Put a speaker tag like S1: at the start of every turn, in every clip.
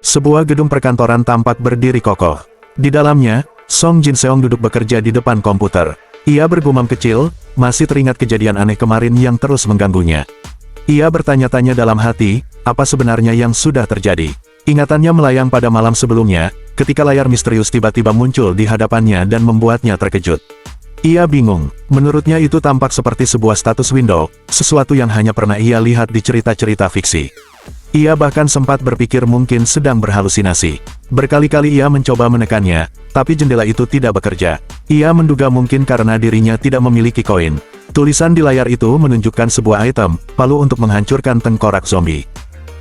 S1: Sebuah gedung perkantoran tampak berdiri kokoh. Di dalamnya, Song Jin-seong duduk bekerja di depan komputer. Ia bergumam kecil, masih teringat kejadian aneh kemarin yang terus mengganggunya. Ia bertanya-tanya dalam hati, apa sebenarnya yang sudah terjadi. Ingatannya melayang pada malam sebelumnya, ketika layar misterius tiba-tiba muncul di hadapannya dan membuatnya terkejut. Ia bingung, menurutnya itu tampak seperti sebuah status window, sesuatu yang hanya pernah ia lihat di cerita-cerita fiksi. Ia bahkan sempat berpikir mungkin sedang berhalusinasi. Berkali-kali ia mencoba menekannya, tapi jendela itu tidak bekerja. Ia menduga mungkin karena dirinya tidak memiliki koin. Tulisan di layar itu menunjukkan sebuah item, palu untuk menghancurkan tengkorak zombie.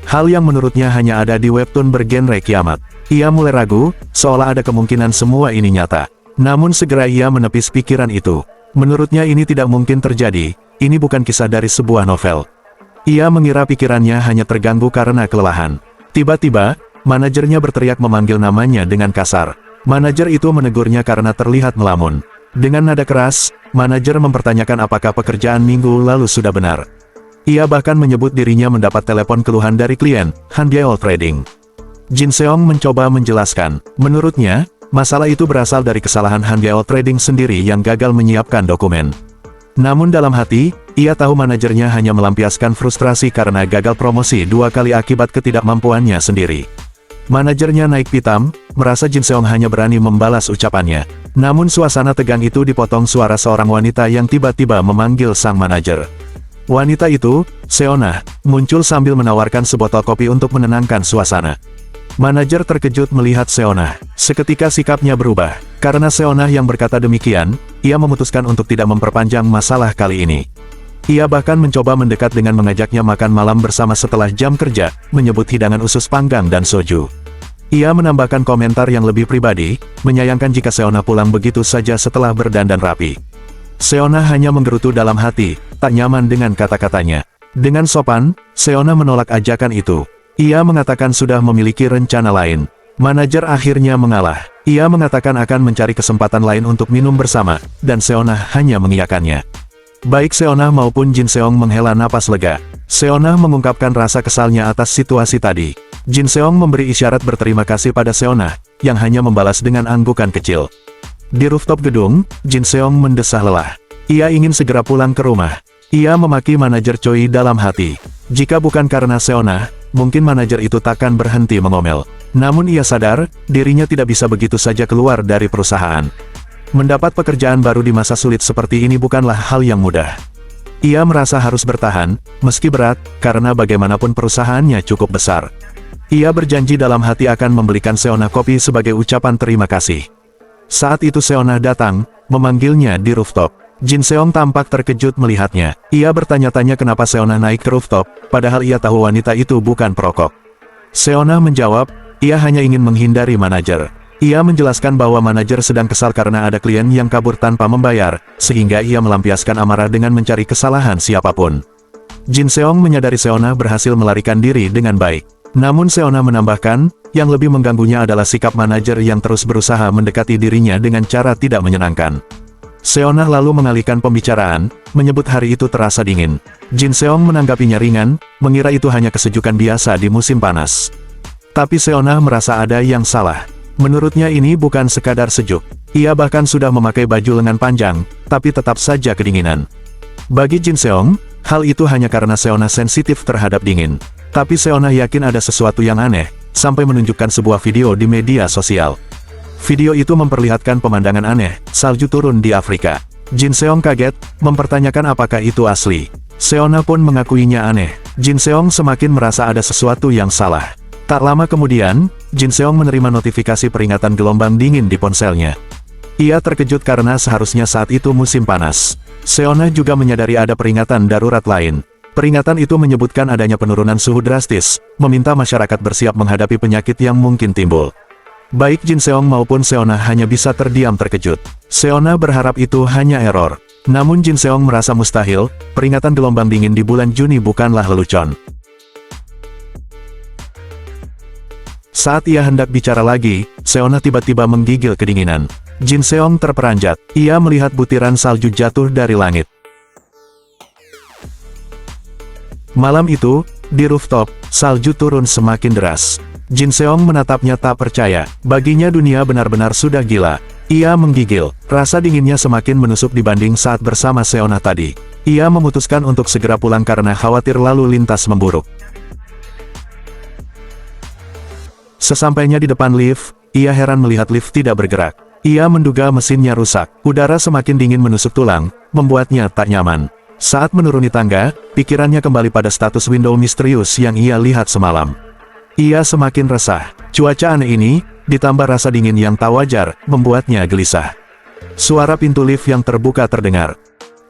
S1: Hal yang menurutnya hanya ada di webtoon bergenre kiamat. Ia mulai ragu, seolah ada kemungkinan semua ini nyata. Namun segera ia menepis pikiran itu. Menurutnya ini tidak mungkin terjadi, ini bukan kisah dari sebuah novel. Ia mengira pikirannya hanya terganggu karena kelelahan. Tiba-tiba, manajernya berteriak memanggil namanya dengan kasar. Manajer itu menegurnya karena terlihat melamun. Dengan nada keras, manajer mempertanyakan apakah pekerjaan minggu lalu sudah benar. Ia bahkan menyebut dirinya mendapat telepon keluhan dari klien, Hanbiao Trading. Jin-seong mencoba menjelaskan, menurutnya, masalah itu berasal dari kesalahan Hanbiao Trading sendiri yang gagal menyiapkan dokumen. Namun dalam hati, ia tahu manajernya hanya melampiaskan frustrasi karena gagal promosi 2 kali akibat ketidakmampuannya sendiri. Manajernya naik pitam, merasa Jin-seong hanya berani membalas ucapannya. Namun suasana tegang itu dipotong suara seorang wanita yang tiba-tiba memanggil sang manajer. Wanita itu, Seona, muncul sambil menawarkan sebotol kopi untuk menenangkan suasana. Manajer terkejut melihat Seona. Seketika sikapnya berubah. Karena Seona yang berkata demikian, ia memutuskan untuk tidak memperpanjang masalah kali ini. Ia bahkan mencoba mendekat dengan mengajaknya makan malam bersama setelah jam kerja, menyebut hidangan usus panggang dan soju. Ia menambahkan komentar yang lebih pribadi, menyayangkan jika Seona pulang begitu saja setelah berdandan rapi. Seona hanya menggerutu dalam hati, tak nyaman dengan kata-katanya. Dengan sopan, Seona menolak ajakan itu. Ia mengatakan sudah memiliki rencana lain. Manajer akhirnya mengalah. Ia mengatakan akan mencari kesempatan lain untuk minum bersama, dan Seona hanya mengiyakannya. Baik Seona maupun Jin-seong menghela napas lega. Seona mengungkapkan rasa kesalnya atas situasi tadi. Jin-seong memberi isyarat berterima kasih pada Seona, yang hanya membalas dengan anggukan kecil. Di rooftop gedung, Jin-seong mendesah lelah. Ia ingin segera pulang ke rumah. Ia memaki manajer Choi dalam hati. Jika bukan karena Seona, mungkin manajer itu takkan berhenti mengomel. Namun ia sadar, dirinya tidak bisa begitu saja keluar dari perusahaan. Mendapat pekerjaan baru di masa sulit seperti ini bukanlah hal yang mudah. Ia merasa harus bertahan, meski berat, karena bagaimanapun perusahaannya cukup besar. Ia berjanji dalam hati akan membelikan Seona kopi sebagai ucapan terima kasih. Saat itu Seona datang, memanggilnya di rooftop. Jin-seong tampak terkejut melihatnya. Ia bertanya-tanya kenapa Seona naik ke rooftop, padahal ia tahu wanita itu bukan perokok. Seona menjawab, ia hanya ingin menghindari manajer. Ia menjelaskan bahwa manajer sedang kesal karena ada klien yang kabur tanpa membayar, sehingga ia melampiaskan amarah dengan mencari kesalahan siapapun. Jin-seong menyadari Seona berhasil melarikan diri dengan baik. Namun Seona menambahkan, yang lebih mengganggunya adalah sikap manajer yang terus berusaha mendekati dirinya dengan cara tidak menyenangkan. Seona lalu mengalihkan pembicaraan, menyebut hari itu terasa dingin. Jin-seong menanggapinya ringan, mengira itu hanya kesejukan biasa di musim panas. Tapi Seona merasa ada yang salah. Menurutnya ini bukan sekadar sejuk. Ia bahkan sudah memakai baju lengan panjang, tapi tetap saja kedinginan. Bagi Jin-seong, hal itu hanya karena Seona sensitif terhadap dingin. Tapi Seona yakin ada sesuatu yang aneh, sampai menunjukkan sebuah video di media sosial. Video itu memperlihatkan pemandangan aneh, salju turun di Afrika. Jin-seong kaget, mempertanyakan apakah itu asli. Seona pun mengakuinya aneh. Jin-seong semakin merasa ada sesuatu yang salah. Tak lama kemudian, Jin-seong menerima notifikasi peringatan gelombang dingin di ponselnya. Ia terkejut karena seharusnya saat itu musim panas. Seona juga menyadari ada peringatan darurat lain. Peringatan itu menyebutkan adanya penurunan suhu drastis, meminta masyarakat bersiap menghadapi penyakit yang mungkin timbul. Baik Jin-seong maupun Seona hanya bisa terdiam terkejut. Seona berharap itu hanya error. Namun Jin-seong merasa mustahil, peringatan gelombang dingin di bulan Juni bukanlah lelucon. Saat ia hendak bicara lagi, Seona tiba-tiba menggigil kedinginan. Jin-seong terperanjat. Ia melihat butiran salju jatuh dari langit. Malam itu, di rooftop, salju turun semakin deras. Jin Seong menatapnya tak percaya. Baginya dunia benar-benar sudah gila. Ia menggigil. Rasa dinginnya semakin menusuk dibanding saat bersama Seona tadi. Ia memutuskan untuk segera pulang karena khawatir lalu lintas memburuk. Sesampainya di depan lift, ia heran melihat lift tidak bergerak. Ia menduga mesinnya rusak. Udara semakin dingin menusuk tulang, membuatnya tak nyaman. Saat menuruni tangga, pikirannya kembali pada status window misterius yang ia lihat semalam. Ia semakin resah. Cuaca aneh ini, ditambah rasa dingin yang tak wajar, membuatnya gelisah. Suara pintu lift yang terbuka terdengar.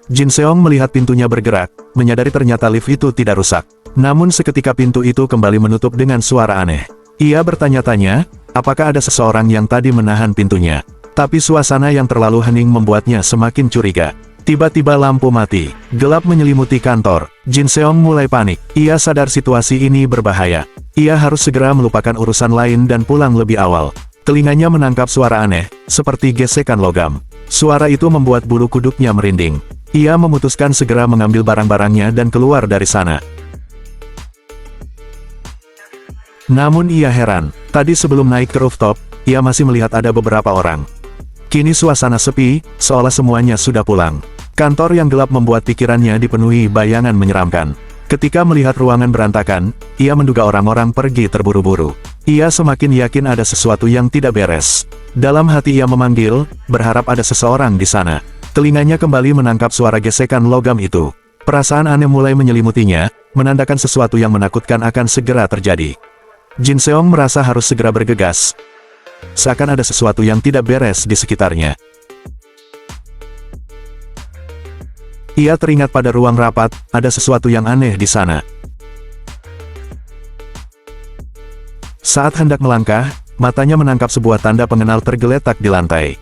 S1: Jin Seong melihat pintunya bergerak, menyadari ternyata lift itu tidak rusak. Namun seketika pintu itu kembali menutup dengan suara aneh. Ia bertanya-tanya, apakah ada seseorang yang tadi menahan pintunya? Tapi suasana yang terlalu hening membuatnya semakin curiga. Tiba-tiba lampu mati, gelap menyelimuti kantor. Jin Seong mulai panik. Ia sadar situasi ini berbahaya. Ia harus segera melupakan urusan lain dan pulang lebih awal. Telinganya menangkap suara aneh, seperti gesekan logam. Suara itu membuat bulu kuduknya merinding. Ia memutuskan segera mengambil barang-barangnya dan keluar dari sana. Namun ia heran, tadi sebelum naik ke rooftop, ia masih melihat ada beberapa orang. Kini suasana sepi, seolah semuanya sudah pulang. Kantor yang gelap membuat pikirannya dipenuhi bayangan menyeramkan. Ketika melihat ruangan berantakan, ia menduga orang-orang pergi terburu-buru. Ia semakin yakin ada sesuatu yang tidak beres. Dalam hati ia memanggil, berharap ada seseorang di sana. Telinganya kembali menangkap suara gesekan logam itu. Perasaan aneh mulai menyelimutinya, menandakan sesuatu yang menakutkan akan segera terjadi. Jin Seong merasa harus segera bergegas. Seakan ada sesuatu yang tidak beres di sekitarnya. Ia teringat pada ruang rapat, ada sesuatu yang aneh di sana. Saat hendak melangkah, matanya menangkap sebuah tanda pengenal tergeletak di lantai.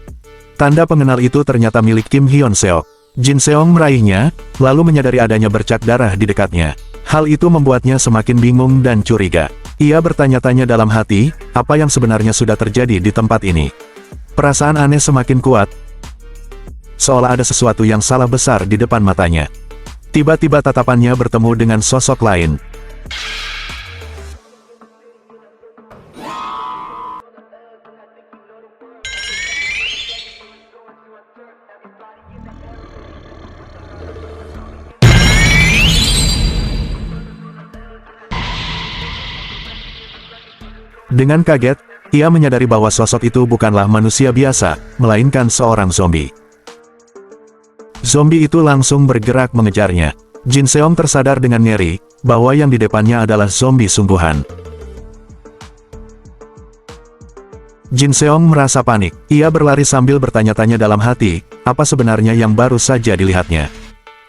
S1: Tanda pengenal itu ternyata milik Kim Hyun Seok. Jin Seong meraihnya, lalu menyadari adanya bercak darah di dekatnya. Hal itu membuatnya semakin bingung dan curiga. Ia bertanya-tanya dalam hati, apa yang sebenarnya sudah terjadi di tempat ini. Perasaan aneh semakin kuat, seolah ada sesuatu yang salah besar di depan matanya. Tiba-tiba tatapannya bertemu dengan sosok lain. Dengan kaget, ia menyadari bahwa sosok itu bukanlah manusia biasa, melainkan seorang zombie. Zombie itu langsung bergerak mengejarnya. Jin Seong tersadar dengan ngeri, bahwa yang di depannya adalah zombie sungguhan. Jin Seong merasa panik. Ia berlari sambil bertanya-tanya dalam hati, apa sebenarnya yang baru saja dilihatnya.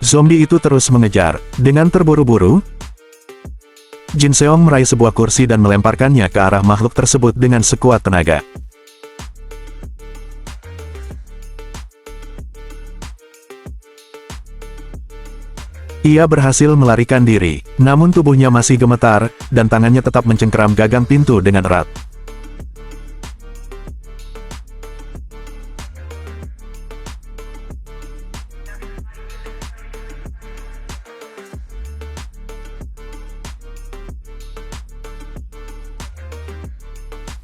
S1: Zombie itu terus mengejar. Dengan terburu-buru, Jin Seong meraih sebuah kursi dan melemparkannya ke arah makhluk tersebut dengan sekuat tenaga. Ia berhasil melarikan diri, namun tubuhnya masih gemetar, dan tangannya tetap mencengkeram gagang pintu dengan erat.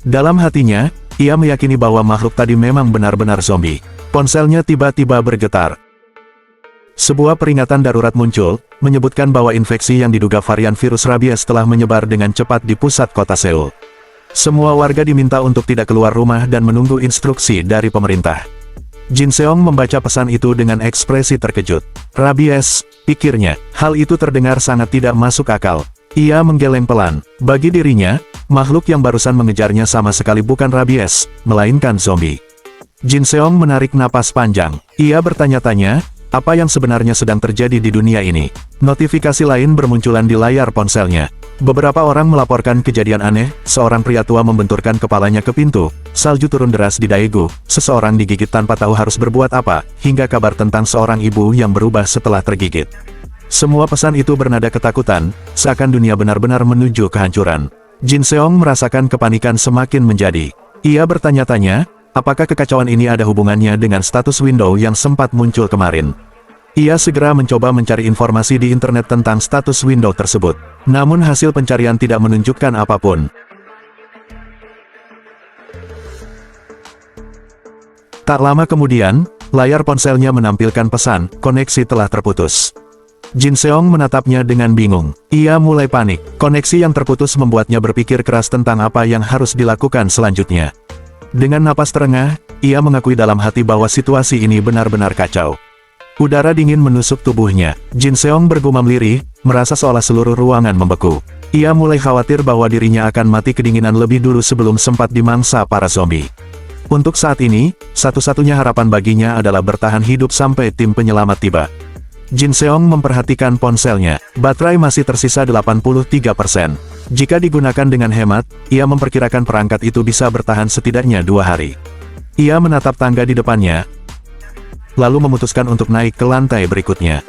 S1: Dalam hatinya, ia meyakini bahwa makhluk tadi memang benar-benar zombie. Ponselnya tiba-tiba bergetar. Sebuah peringatan darurat muncul, menyebutkan bahwa infeksi yang diduga varian virus rabies telah menyebar dengan cepat di pusat kota Seoul. Semua warga diminta untuk tidak keluar rumah dan menunggu instruksi dari pemerintah. Jin Seong membaca pesan itu dengan ekspresi terkejut. Rabies, pikirnya, hal itu terdengar sangat tidak masuk akal. Ia menggeleng pelan. Bagi dirinya, makhluk yang barusan mengejarnya sama sekali bukan rabies, melainkan zombie. Jin Seong menarik napas panjang. Ia bertanya-tanya, apa yang sebenarnya sedang terjadi di dunia ini. Notifikasi lain bermunculan di layar ponselnya. Beberapa orang melaporkan kejadian aneh, seorang pria tua membenturkan kepalanya ke pintu, salju turun deras di daegu, seseorang digigit tanpa tahu harus berbuat apa, hingga kabar tentang seorang ibu yang berubah setelah tergigit. Semua pesan itu bernada ketakutan, seakan dunia benar-benar menuju kehancuran. Jin Seong merasakan kepanikan semakin menjadi. Ia bertanya-tanya, apakah kekacauan ini ada hubungannya dengan status window yang sempat muncul kemarin. Ia segera mencoba mencari informasi di internet tentang status window tersebut. Namun hasil pencarian tidak menunjukkan apapun. Tak lama kemudian, layar ponselnya menampilkan pesan, koneksi telah terputus. Jin Seong menatapnya dengan bingung. Ia mulai panik. Koneksi yang terputus membuatnya berpikir keras tentang apa yang harus dilakukan selanjutnya. Dengan napas terengah, ia mengakui dalam hati bahwa situasi ini benar-benar kacau. Udara dingin menusuk tubuhnya. Jin Seong bergumam lirih, merasa seolah seluruh ruangan membeku. Ia mulai khawatir bahwa dirinya akan mati kedinginan lebih dulu sebelum sempat dimangsa para zombie. Untuk saat ini, satu-satunya harapan baginya adalah bertahan hidup sampai tim penyelamat tiba. Jin Seong memperhatikan ponselnya. Baterai masih tersisa 83%. Jika digunakan dengan hemat, ia memperkirakan perangkat itu bisa bertahan setidaknya 2 hari. Ia menatap tangga di depannya, lalu memutuskan untuk naik ke lantai berikutnya.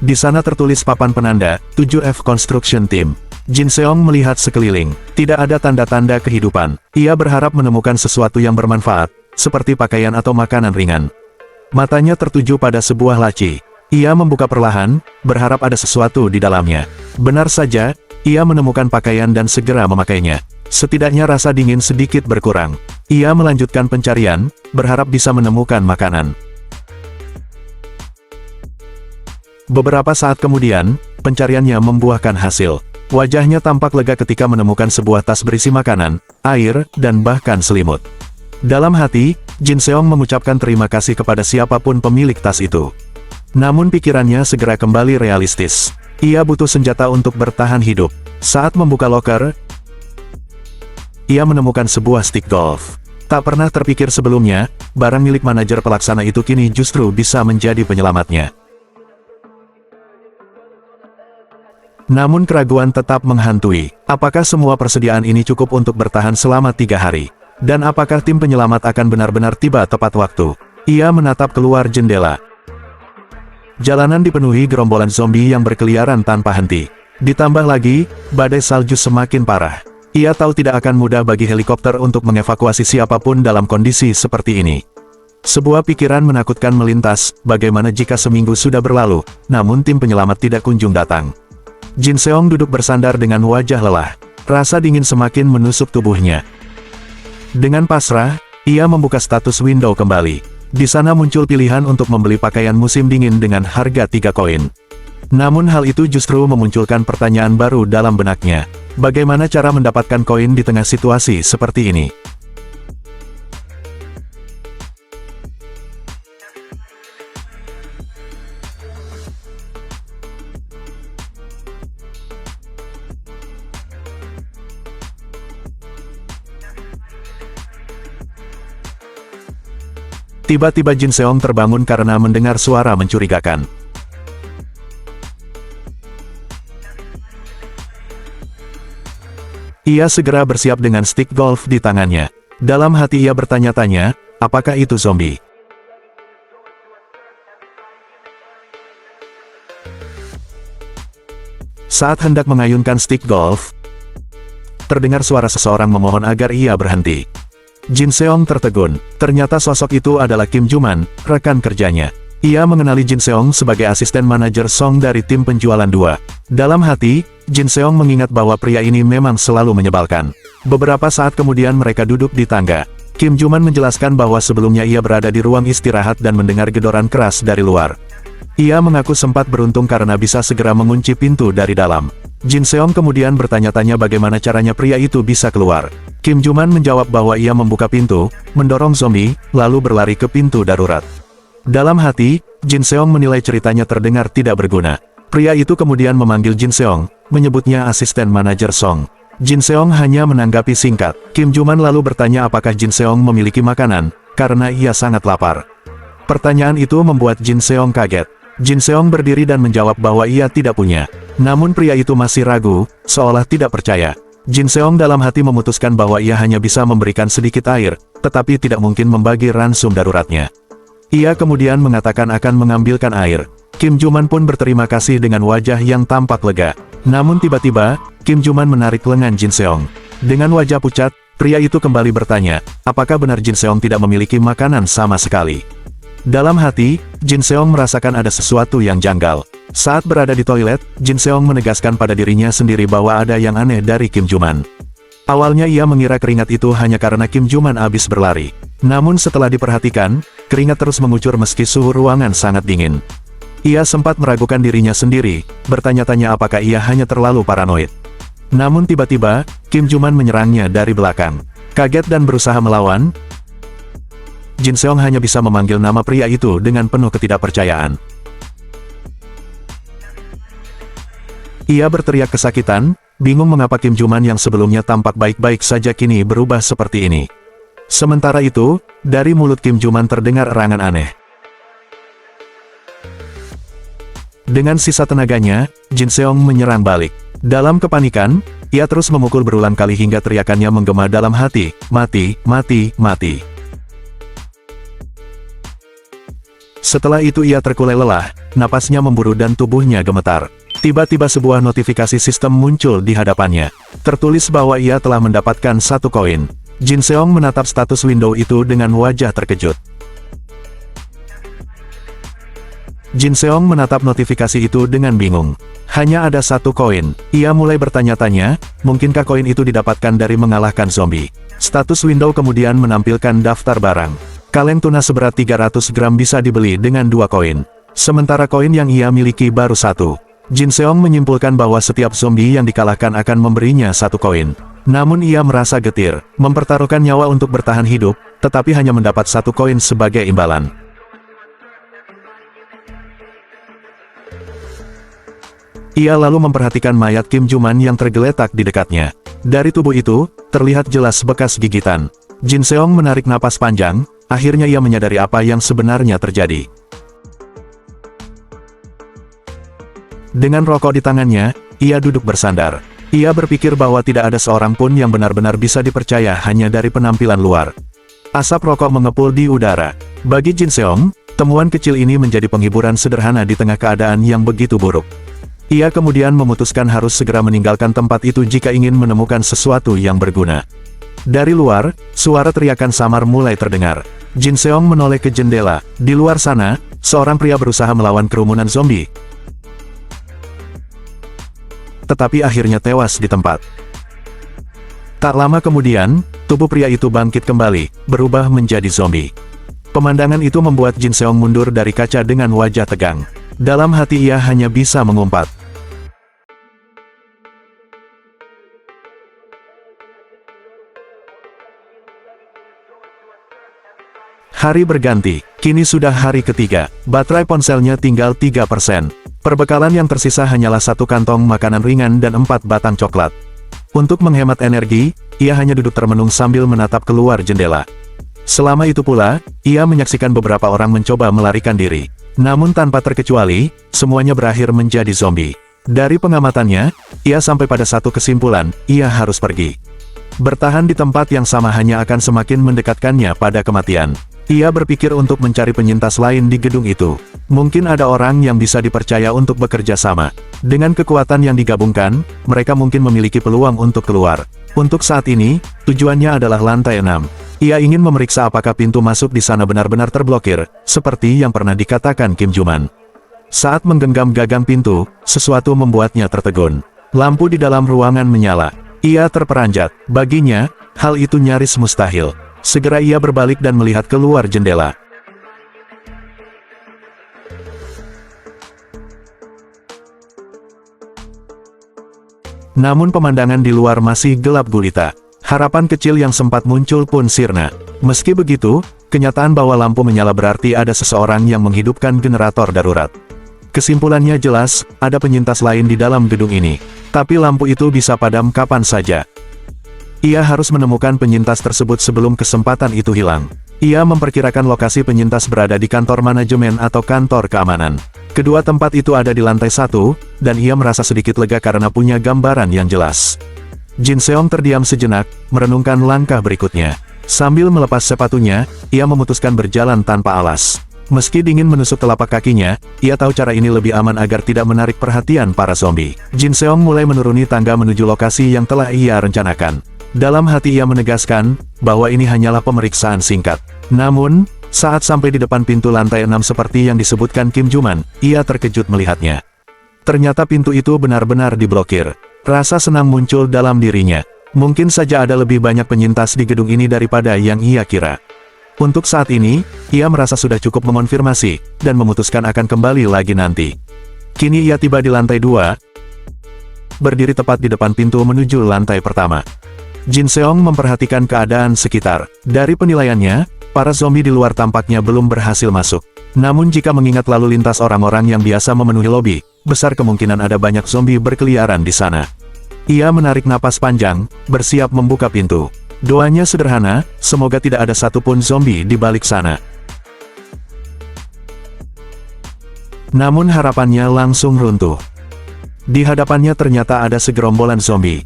S1: Di sana tertulis papan penanda, 7F Construction Team. Jin Seong melihat sekeliling. Tidak ada tanda-tanda kehidupan. Ia berharap menemukan sesuatu yang bermanfaat, seperti pakaian atau makanan ringan. Matanya tertuju pada sebuah laci. Ia membuka perlahan, berharap ada sesuatu di dalamnya. Benar saja, ia menemukan pakaian dan segera memakainya. Setidaknya rasa dingin sedikit berkurang. Ia melanjutkan pencarian, berharap bisa menemukan makanan. Beberapa saat kemudian, pencariannya membuahkan hasil. Wajahnya tampak lega ketika menemukan sebuah tas berisi makanan, air, dan bahkan selimut. Dalam hati, Jin Seong mengucapkan terima kasih kepada siapapun pemilik tas itu. Namun pikirannya segera kembali realistis. Ia butuh senjata untuk bertahan hidup. Saat membuka loker, ia menemukan sebuah stick golf. Tak pernah terpikir sebelumnya, barang milik manajer pelaksana itu kini justru bisa menjadi penyelamatnya. Namun keraguan tetap menghantui. Apakah semua persediaan ini cukup untuk bertahan selama 3 hari? Dan apakah tim penyelamat akan benar-benar tiba tepat waktu? Ia menatap keluar jendela. Jalanan dipenuhi gerombolan zombie yang berkeliaran tanpa henti. Ditambah lagi, badai salju semakin parah. Ia tahu tidak akan mudah bagi helikopter untuk mengevakuasi siapapun dalam kondisi seperti ini. Sebuah pikiran menakutkan melintas, bagaimana jika seminggu sudah berlalu, namun tim penyelamat tidak kunjung datang. Jin Seong duduk bersandar dengan wajah lelah. Rasa dingin semakin menusuk tubuhnya. Dengan pasrah, ia membuka status window kembali. Di sana muncul pilihan untuk membeli pakaian musim dingin dengan harga 3 koin. Namun hal itu justru memunculkan pertanyaan baru dalam benaknya. Bagaimana cara mendapatkan koin di tengah situasi seperti ini? Tiba-tiba Jin Seong terbangun karena mendengar suara mencurigakan. Ia segera bersiap dengan stick golf di tangannya. Dalam hati ia bertanya-tanya, apakah itu zombie? Saat hendak mengayunkan stick golf, terdengar suara seseorang memohon agar ia berhenti. Jin Seong tertegun. Ternyata sosok itu adalah Kim Juman, rekan kerjanya. Ia mengenali Jin Seong sebagai asisten manajer Song dari tim penjualan 2. Dalam hati, Jin Seong mengingat bahwa pria ini memang selalu menyebalkan. Beberapa saat kemudian mereka duduk di tangga. Kim Juman menjelaskan bahwa sebelumnya ia berada di ruang istirahat dan mendengar gedoran keras dari luar. Ia mengaku sempat beruntung karena bisa segera mengunci pintu dari dalam. Jin Seong kemudian bertanya-tanya bagaimana caranya pria itu bisa keluar. Kim Juman menjawab bahwa ia membuka pintu, mendorong zombie, lalu berlari ke pintu darurat. Dalam hati, Jin Seong menilai ceritanya terdengar tidak berguna. Pria itu kemudian memanggil Jin Seong, menyebutnya asisten manajer Song. Jin Seong hanya menanggapi singkat. Kim Juman lalu bertanya apakah Jin Seong memiliki makanan, karena ia sangat lapar. Pertanyaan itu membuat Jin Seong kaget. Jin Seong berdiri dan menjawab bahwa ia tidak punya. Namun pria itu masih ragu, seolah tidak percaya. Jin Seong dalam hati memutuskan bahwa ia hanya bisa memberikan sedikit air, tetapi tidak mungkin membagi ransum daruratnya. Ia kemudian mengatakan akan mengambilkan air. Kim Juman pun berterima kasih dengan wajah yang tampak lega. Namun tiba-tiba, Kim Juman menarik lengan Jin Seong. Dengan wajah pucat, pria itu kembali bertanya, apakah benar Jin Seong tidak memiliki makanan sama sekali? Dalam hati, Jin Seong merasakan ada sesuatu yang janggal. Saat berada di toilet, Jin Seong menegaskan pada dirinya sendiri bahwa ada yang aneh dari Kim Juman. Awalnya ia mengira keringat itu hanya karena Kim Juman habis berlari. Namun setelah diperhatikan, keringat terus mengucur meski suhu ruangan sangat dingin. Ia sempat meragukan dirinya sendiri, bertanya-tanya apakah ia hanya terlalu paranoid. Namun tiba-tiba, Kim Juman menyerangnya dari belakang. Kaget dan berusaha melawan, Jin Seong hanya bisa memanggil nama pria itu dengan penuh ketidakpercayaan. Ia berteriak kesakitan, bingung mengapa Kim Juman yang sebelumnya tampak baik-baik saja kini berubah seperti ini. Sementara itu, dari mulut Kim Juman terdengar erangan aneh. Dengan sisa tenaganya, Jin Seong menyerang balik. Dalam kepanikan, ia terus memukul berulang kali hingga teriakannya menggema dalam hati, "Mati, mati, mati." Setelah itu ia terkulai lelah, napasnya memburu dan tubuhnya gemetar. Tiba-tiba sebuah notifikasi sistem muncul di hadapannya. Tertulis bahwa ia telah mendapatkan 1 koin. Jin Seong menatap status window itu dengan wajah terkejut. Jin Seong menatap notifikasi itu dengan bingung. Hanya ada 1 koin. Ia mulai bertanya-tanya, mungkinkah koin itu didapatkan dari mengalahkan zombie? Status window kemudian menampilkan daftar barang. Kaleng tuna seberat 300 gram bisa dibeli dengan 2 koin. Sementara koin yang ia miliki baru 1. Jin Seong menyimpulkan bahwa setiap zombie yang dikalahkan akan memberinya 1 koin. Namun ia merasa getir, mempertaruhkan nyawa untuk bertahan hidup, tetapi hanya mendapat 1 koin sebagai imbalan. Ia lalu memperhatikan mayat Kim Juman yang tergeletak di dekatnya. Dari tubuh itu, terlihat jelas bekas gigitan. Jin Seong menarik napas panjang, akhirnya ia menyadari apa yang sebenarnya terjadi. Dengan rokok di tangannya, ia duduk bersandar. Ia berpikir bahwa tidak ada seorang pun yang benar-benar bisa dipercaya hanya dari penampilan luar. Asap rokok mengepul di udara. Bagi Jin Seong, temuan kecil ini menjadi penghiburan sederhana di tengah keadaan yang begitu buruk. Ia kemudian memutuskan harus segera meninggalkan tempat itu jika ingin menemukan sesuatu yang berguna. Dari luar, suara teriakan samar mulai terdengar. Jin Seong menoleh ke jendela. Di luar sana, seorang pria berusaha melawan kerumunan zombie, tetapi akhirnya tewas di tempat. Tak lama kemudian, tubuh pria itu bangkit kembali, berubah menjadi zombie. Pemandangan itu membuat Jin Seong mundur dari kaca dengan wajah tegang. Dalam hati ia hanya bisa mengumpat. Hari berganti, kini sudah hari ketiga, baterai ponselnya tinggal 3%. Perbekalan yang tersisa hanyalah 1 kantong makanan ringan dan 4 batang coklat. Untuk menghemat energi, ia hanya duduk termenung sambil menatap keluar jendela. Selama itu pula, ia menyaksikan beberapa orang mencoba melarikan diri. Namun tanpa terkecuali, semuanya berakhir menjadi zombie. Dari pengamatannya, ia sampai pada satu kesimpulan, ia harus pergi. Bertahan di tempat yang sama hanya akan semakin mendekatkannya pada kematian. Ia berpikir untuk mencari penyintas lain di gedung itu. Mungkin ada orang yang bisa dipercaya untuk bekerja sama. Dengan kekuatan yang digabungkan, mereka mungkin memiliki peluang untuk keluar. Untuk saat ini, tujuannya adalah lantai 6. Ia ingin memeriksa apakah pintu masuk di sana benar-benar terblokir, seperti yang pernah dikatakan Kim Juman. Saat menggenggam gagang pintu, sesuatu membuatnya tertegun. Lampu di dalam ruangan menyala. Ia terperanjat. Baginya, hal itu nyaris mustahil. Segera ia berbalik dan melihat keluar jendela. Namun pemandangan di luar masih gelap gulita. Harapan kecil yang sempat muncul pun sirna. Meski begitu, kenyataan bahwa lampu menyala berarti ada seseorang yang menghidupkan generator darurat. Kesimpulannya jelas, ada penyintas lain di dalam gedung ini. Tapi lampu itu bisa padam kapan saja. Ia harus menemukan penyintas tersebut sebelum kesempatan itu hilang. Ia memperkirakan lokasi penyintas berada di kantor manajemen atau kantor keamanan. Kedua tempat itu ada di lantai 1, dan ia merasa sedikit lega karena punya gambaran yang jelas. Jin Seong terdiam sejenak, merenungkan langkah berikutnya. Sambil melepas sepatunya, ia memutuskan berjalan tanpa alas. Meski dingin menusuk telapak kakinya, ia tahu cara ini lebih aman agar tidak menarik perhatian para zombie. Jin Seong mulai menuruni tangga menuju lokasi yang telah ia rencanakan. Dalam hati ia menegaskan, bahwa ini hanyalah pemeriksaan singkat. Namun, saat sampai di depan pintu lantai 6 seperti yang disebutkan Kim Juman, ia terkejut melihatnya. Ternyata pintu itu benar-benar diblokir. Rasa senang muncul dalam dirinya. Mungkin saja ada lebih banyak penyintas di gedung ini daripada yang ia kira. Untuk saat ini, ia merasa sudah cukup mengonfirmasi, dan memutuskan akan kembali lagi nanti. Kini ia tiba di lantai 2, berdiri tepat di depan pintu menuju lantai pertama. Jin Seong memperhatikan keadaan sekitar. Dari penilaiannya, para zombie di luar tampaknya belum berhasil masuk. Namun jika mengingat lalu lintas orang-orang yang biasa memenuhi lobi, besar kemungkinan ada banyak zombie berkeliaran di sana. Ia menarik napas panjang, bersiap membuka pintu. Doanya sederhana, semoga tidak ada satupun zombie di balik sana. Namun harapannya langsung runtuh. Di hadapannya ternyata ada segerombolan zombie.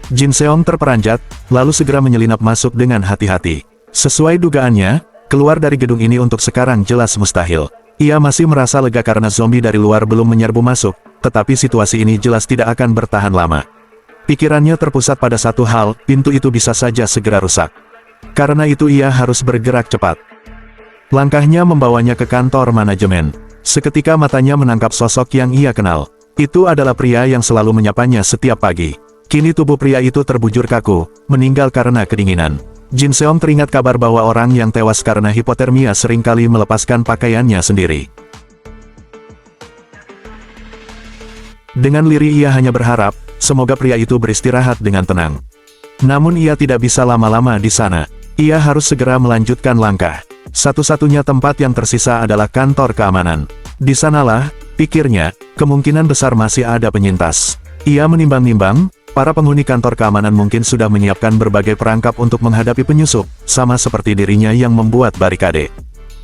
S1: Jin Seong terperanjat, lalu segera menyelinap masuk dengan hati-hati. Sesuai dugaannya, keluar dari gedung ini untuk sekarang jelas mustahil. Ia masih merasa lega karena zombie dari luar belum menyerbu masuk, tetapi situasi ini jelas tidak akan bertahan lama. Pikirannya terpusat pada satu hal, pintu itu bisa saja segera rusak. Karena itu ia harus bergerak cepat. Langkahnya membawanya ke kantor manajemen. Seketika matanya menangkap sosok yang ia kenal. Itu adalah pria yang selalu menyapanya setiap pagi. Kini tubuh pria itu terbujur kaku, meninggal karena kedinginan. Jin Seong teringat kabar bahwa orang yang tewas karena hipotermia seringkali melepaskan pakaiannya sendiri. Dengan lirih ia hanya berharap, semoga pria itu beristirahat dengan tenang. Namun ia tidak bisa lama-lama di sana. Ia harus segera melanjutkan langkah. Satu-satunya tempat yang tersisa adalah kantor keamanan. Di sanalah, pikirnya, kemungkinan besar masih ada penyintas. Ia menimbang-nimbang, para penghuni kantor keamanan mungkin sudah menyiapkan berbagai perangkap untuk menghadapi penyusup, sama seperti dirinya yang membuat barikade.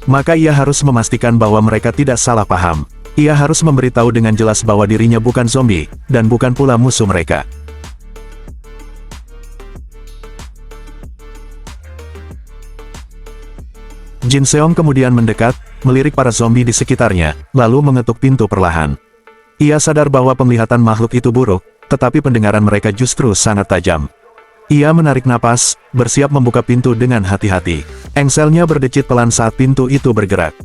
S1: Maka ia harus memastikan bahwa mereka tidak salah paham. Ia harus memberitahu dengan jelas bahwa dirinya bukan zombie, dan bukan pula musuh mereka. Jin Seong kemudian mendekat, melirik para zombie di sekitarnya, lalu mengetuk pintu perlahan. Ia sadar bahwa penglihatan makhluk itu buruk, tetapi pendengaran mereka justru sangat tajam. Ia menarik napas, bersiap membuka pintu dengan hati-hati. Engselnya berdecit pelan saat pintu itu bergerak.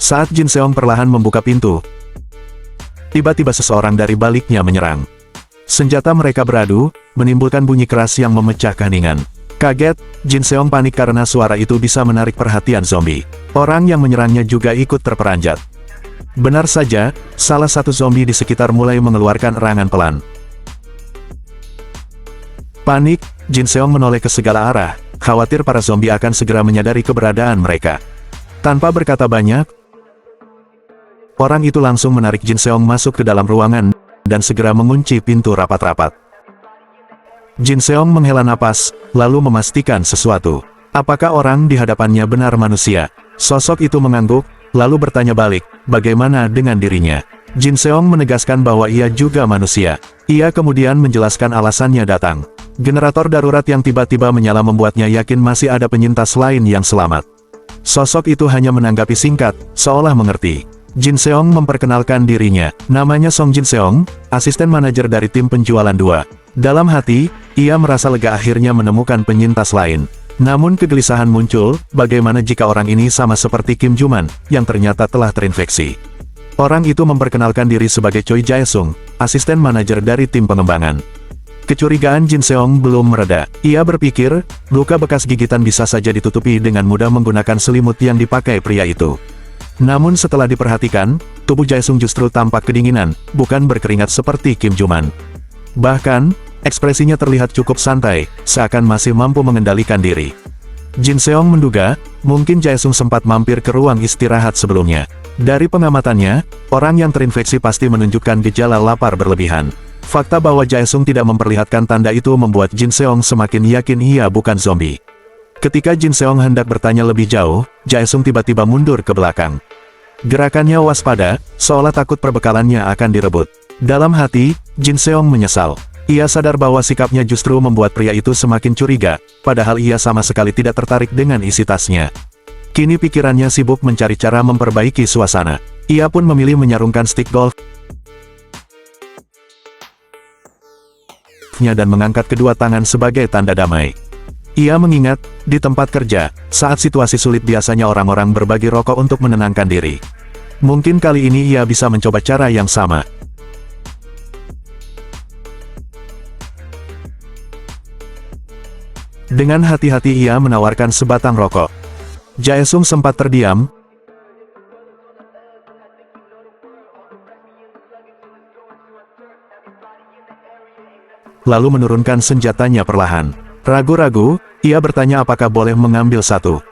S1: Saat Jin Seong perlahan membuka pintu, tiba-tiba seseorang dari baliknya menyerang. Senjata mereka beradu, menimbulkan bunyi keras yang memecah keheningan. Kaget, Jin Seong panik karena suara itu bisa menarik perhatian zombie. Orang yang menyerangnya juga ikut terperanjat. Benar saja, salah satu zombie di sekitar mulai mengeluarkan erangan pelan. Panik, Jin Seong menoleh ke segala arah, khawatir para zombie akan segera menyadari keberadaan mereka. Tanpa berkata banyak, orang itu langsung menarik Jin Seong masuk ke dalam ruangan, dan segera mengunci pintu rapat-rapat. Jin Seong menghela napas, lalu memastikan sesuatu. Apakah orang di hadapannya benar manusia? Sosok itu mengangguk, lalu bertanya balik, bagaimana dengan dirinya? Jin Seong menegaskan bahwa ia juga manusia. Ia kemudian menjelaskan alasannya datang. Generator darurat yang tiba-tiba menyala membuatnya yakin masih ada penyintas lain yang selamat. Sosok itu hanya menanggapi singkat, seolah mengerti. Jin Seong memperkenalkan dirinya, namanya Song Jin Seong, asisten manajer dari tim penjualan 2. Dalam hati, ia merasa lega akhirnya menemukan penyintas lain. Namun kegelisahan muncul, bagaimana jika orang ini sama seperti Kim Juman, yang ternyata telah terinfeksi. Orang itu memperkenalkan diri sebagai Choi Jae-sung, asisten manajer dari tim pengembangan. Kecurigaan Jin Seong belum mereda. Ia berpikir, luka bekas gigitan bisa saja ditutupi dengan mudah menggunakan selimut yang dipakai pria itu. Namun setelah diperhatikan, tubuh Jae-sung justru tampak kedinginan, bukan berkeringat seperti Kim Juman. Bahkan, ekspresinya terlihat cukup santai, seakan masih mampu mengendalikan diri. Jin Seong menduga, mungkin Jae-sung sempat mampir ke ruang istirahat sebelumnya. Dari pengamatannya, orang yang terinfeksi pasti menunjukkan gejala lapar berlebihan. Fakta bahwa Jae-sung tidak memperlihatkan tanda itu membuat Jin Seong semakin yakin ia bukan zombie. Ketika Jin Seong hendak bertanya lebih jauh, Jae-sung tiba-tiba mundur ke belakang. Gerakannya waspada, seolah takut perbekalannya akan direbut. Dalam hati, Jin Seong menyesal. Ia sadar bahwa sikapnya justru membuat pria itu semakin curiga, padahal ia sama sekali tidak tertarik dengan isi tasnya. Kini pikirannya sibuk mencari cara memperbaiki suasana. Ia pun memilih menyarungkan stik golf dan mengangkat kedua tangan sebagai tanda damai. Ia mengingat, di tempat kerja, saat situasi sulit biasanya orang-orang berbagi rokok untuk menenangkan diri. Mungkin kali ini ia bisa mencoba cara yang sama. Dengan hati-hati ia menawarkan sebatang rokok. Jae-sung sempat terdiam, lalu menurunkan senjatanya perlahan. Ragu-ragu, ia bertanya apakah boleh mengambil satu.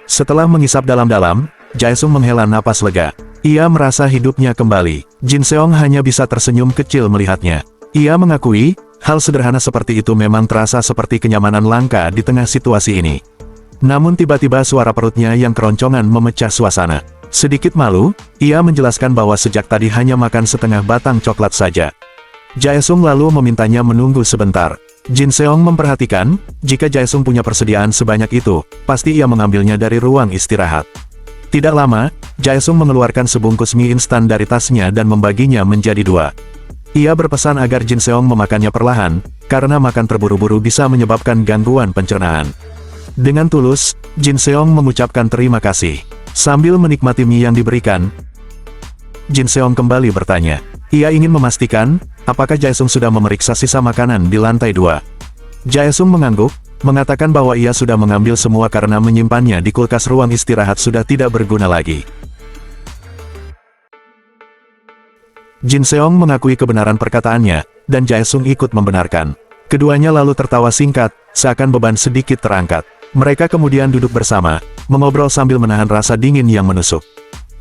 S1: Setelah mengisap dalam-dalam, Jae-sung menghela napas lega. Ia merasa hidupnya kembali. Jin Seong hanya bisa tersenyum kecil melihatnya. Ia mengakui, hal sederhana seperti itu memang terasa seperti kenyamanan langka di tengah situasi ini. Namun tiba-tiba suara perutnya yang keroncongan memecah suasana. Sedikit malu, ia menjelaskan bahwa sejak tadi hanya makan setengah batang coklat saja. Jae-sung lalu memintanya menunggu sebentar. Jin Seong memperhatikan, jika Jae-sung punya persediaan sebanyak itu, pasti ia mengambilnya dari ruang istirahat. Tidak lama, Jae-sung mengeluarkan sebungkus mie instan dari tasnya dan membaginya menjadi dua. Ia berpesan agar Jin Seong memakannya perlahan, karena makan terburu-buru bisa menyebabkan gangguan pencernaan. Dengan tulus, Jin Seong mengucapkan terima kasih. Sambil menikmati mie yang diberikan, Jin Seong kembali bertanya. Ia ingin memastikan, apakah Jae-sung sudah memeriksa sisa makanan di lantai 2. Jae-sung mengangguk, mengatakan bahwa ia sudah mengambil semua karena menyimpannya di kulkas ruang istirahat sudah tidak berguna lagi. Jin Seong mengakui kebenaran perkataannya, dan Jae-sung ikut membenarkan. Keduanya lalu tertawa singkat, seakan beban sedikit terangkat. Mereka kemudian duduk bersama, mengobrol sambil menahan rasa dingin yang menusuk.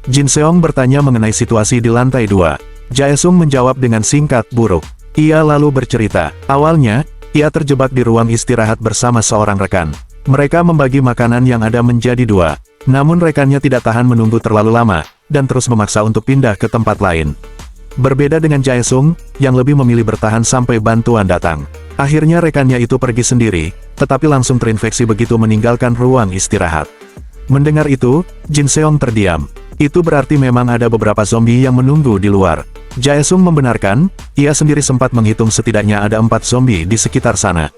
S1: Jin Seong bertanya mengenai situasi di lantai 2. Jae-sung menjawab dengan singkat, buruk. Ia lalu bercerita, awalnya, ia terjebak di ruang istirahat bersama seorang rekan. Mereka membagi makanan yang ada menjadi dua. Namun rekannya tidak tahan menunggu terlalu lama, dan terus memaksa untuk pindah ke tempat lain. Berbeda dengan Jae-sung, yang lebih memilih bertahan sampai bantuan datang. Akhirnya rekannya itu pergi sendiri, tetapi langsung terinfeksi begitu meninggalkan ruang istirahat. Mendengar itu, Jin Seong terdiam. Itu berarti memang ada beberapa zombie yang menunggu di luar. Jae-sung membenarkan, ia sendiri sempat menghitung setidaknya ada 4 zombie di sekitar sana.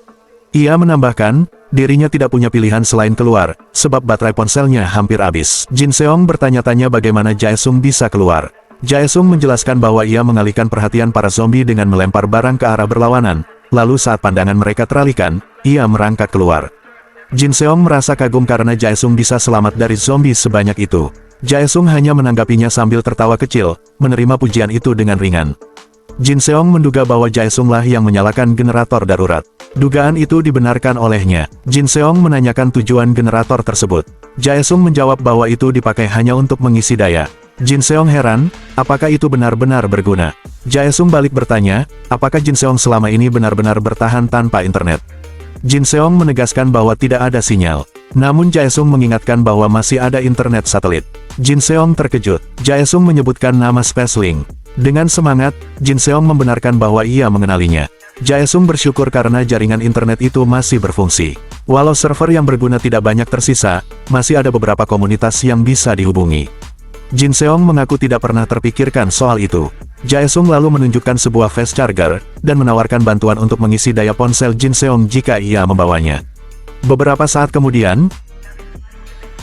S1: Ia menambahkan, dirinya tidak punya pilihan selain keluar, sebab baterai ponselnya hampir habis. Jin Seong bertanya-tanya bagaimana Jae-sung bisa keluar. Jae-sung menjelaskan bahwa ia mengalihkan perhatian para zombie dengan melempar barang ke arah berlawanan, lalu saat pandangan mereka teralihkan, ia merangkak keluar. Jin Seong merasa kagum karena Jae-sung bisa selamat dari zombie sebanyak itu. Jae-sung hanya menanggapinya sambil tertawa kecil, menerima pujian itu dengan ringan. Jin Seong menduga bahwa Jae-sung lah yang menyalakan generator darurat. Dugaan itu dibenarkan olehnya. Jin Seong menanyakan tujuan generator tersebut. Jae-sung menjawab bahwa itu dipakai hanya untuk mengisi daya. Jin Seong heran, apakah itu benar-benar berguna? Jae-sung balik bertanya, apakah Jin Seong selama ini benar-benar bertahan tanpa internet? Jin Seong menegaskan bahwa tidak ada sinyal. Namun Jae-sung mengingatkan bahwa masih ada internet satelit. Jin Seong terkejut. Jae-sung menyebutkan nama SpaceLink. Dengan semangat, Jin Seong membenarkan bahwa ia mengenalinya. Jae-sung bersyukur karena jaringan internet itu masih berfungsi. Walau server yang berguna tidak banyak tersisa, masih ada beberapa komunitas yang bisa dihubungi. Jin Seong mengaku tidak pernah terpikirkan soal itu. Jae-sung lalu menunjukkan sebuah fast charger, dan menawarkan bantuan untuk mengisi daya ponsel Jin Seong jika ia membawanya. Beberapa saat kemudian,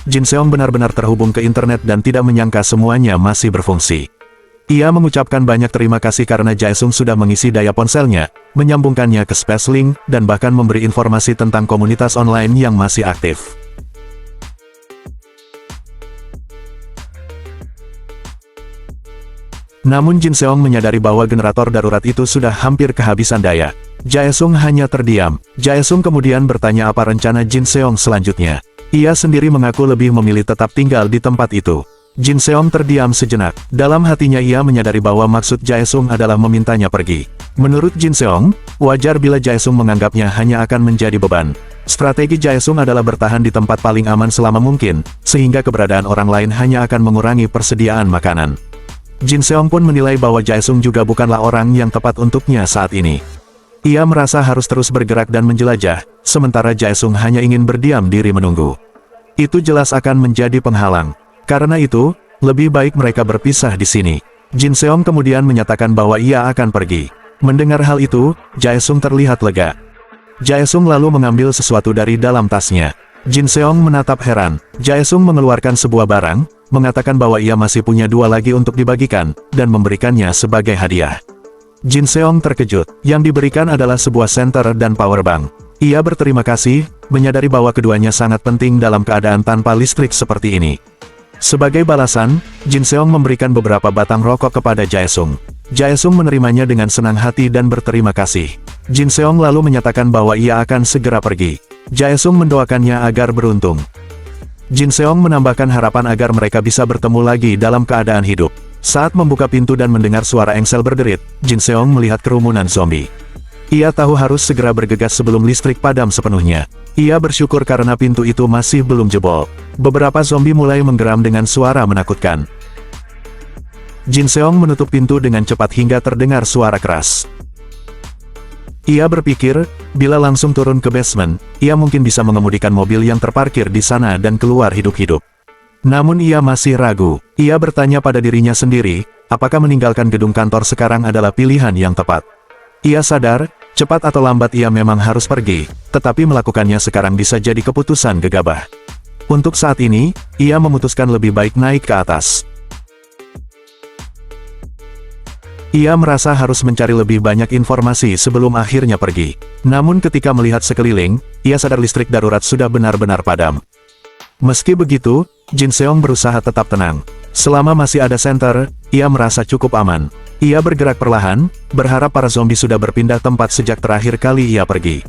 S1: Jin Seong benar-benar terhubung ke internet dan tidak menyangka semuanya masih berfungsi. Ia mengucapkan banyak terima kasih karena Jae-sung sudah mengisi daya ponselnya, menyambungkannya ke SpaceLink, dan bahkan memberi informasi tentang komunitas online yang masih aktif. Namun Jin Seong menyadari bahwa generator darurat itu sudah hampir kehabisan daya. Jae-sung hanya terdiam. Jae-sung kemudian bertanya apa rencana Jin Seong selanjutnya. Ia sendiri mengaku lebih memilih tetap tinggal di tempat itu. Jin Seong terdiam sejenak. Dalam hatinya ia menyadari bahwa maksud Jae-sung adalah memintanya pergi. Menurut Jin Seong, wajar bila Jae-sung menganggapnya hanya akan menjadi beban. Strategi Jae-sung adalah bertahan di tempat paling aman selama mungkin, sehingga keberadaan orang lain hanya akan mengurangi persediaan makanan. Jin Seong pun menilai bahwa Jae-sung juga bukanlah orang yang tepat untuknya saat ini. Ia merasa harus terus bergerak dan menjelajah, sementara Jae-sung hanya ingin berdiam diri menunggu. Itu jelas akan menjadi penghalang. Karena itu, lebih baik mereka berpisah di sini. Jin Seong kemudian menyatakan bahwa ia akan pergi. Mendengar hal itu, Jaesung terlihat lega. Jaesung lalu mengambil sesuatu dari dalam tasnya. Jin Seong menatap heran. Jaesung mengeluarkan sebuah barang, mengatakan bahwa ia masih punya 2 lagi untuk dibagikan, dan memberikannya sebagai hadiah. Jin Seong terkejut. Yang diberikan adalah sebuah senter dan power bank. Ia berterima kasih, menyadari bahwa keduanya sangat penting dalam keadaan tanpa listrik seperti ini. Sebagai balasan, Jin Seong memberikan beberapa batang rokok kepada Jaesung. Jaesung menerimanya dengan senang hati dan berterima kasih. Jin Seong lalu menyatakan bahwa ia akan segera pergi. Jaesung mendoakannya agar beruntung. Jin Seong menambahkan harapan agar mereka bisa bertemu lagi dalam keadaan hidup. Saat membuka pintu dan mendengar suara engsel berderit, Jin Seong melihat kerumunan zombie. Ia tahu harus segera bergegas sebelum listrik padam sepenuhnya. Ia bersyukur karena pintu itu masih belum jebol. Beberapa zombie mulai menggeram dengan suara menakutkan. Jin Seong menutup pintu dengan cepat hingga terdengar suara keras. Ia berpikir, bila langsung turun ke basement, ia mungkin bisa mengemudikan mobil yang terparkir di sana dan keluar hidup-hidup. Namun ia masih ragu. Ia bertanya pada dirinya sendiri, apakah meninggalkan gedung kantor sekarang adalah pilihan yang tepat. Ia sadar, cepat atau lambat ia memang harus pergi, tetapi melakukannya sekarang bisa jadi keputusan gegabah. Untuk saat ini, ia memutuskan lebih baik naik ke atas. Ia merasa harus mencari lebih banyak informasi sebelum akhirnya pergi. Namun ketika melihat sekeliling, ia sadar listrik darurat sudah benar-benar padam. Meski begitu, Jin Seong berusaha tetap tenang. Selama masih ada senter, ia merasa cukup aman. Ia bergerak perlahan, berharap para zombie sudah berpindah tempat sejak terakhir kali ia pergi.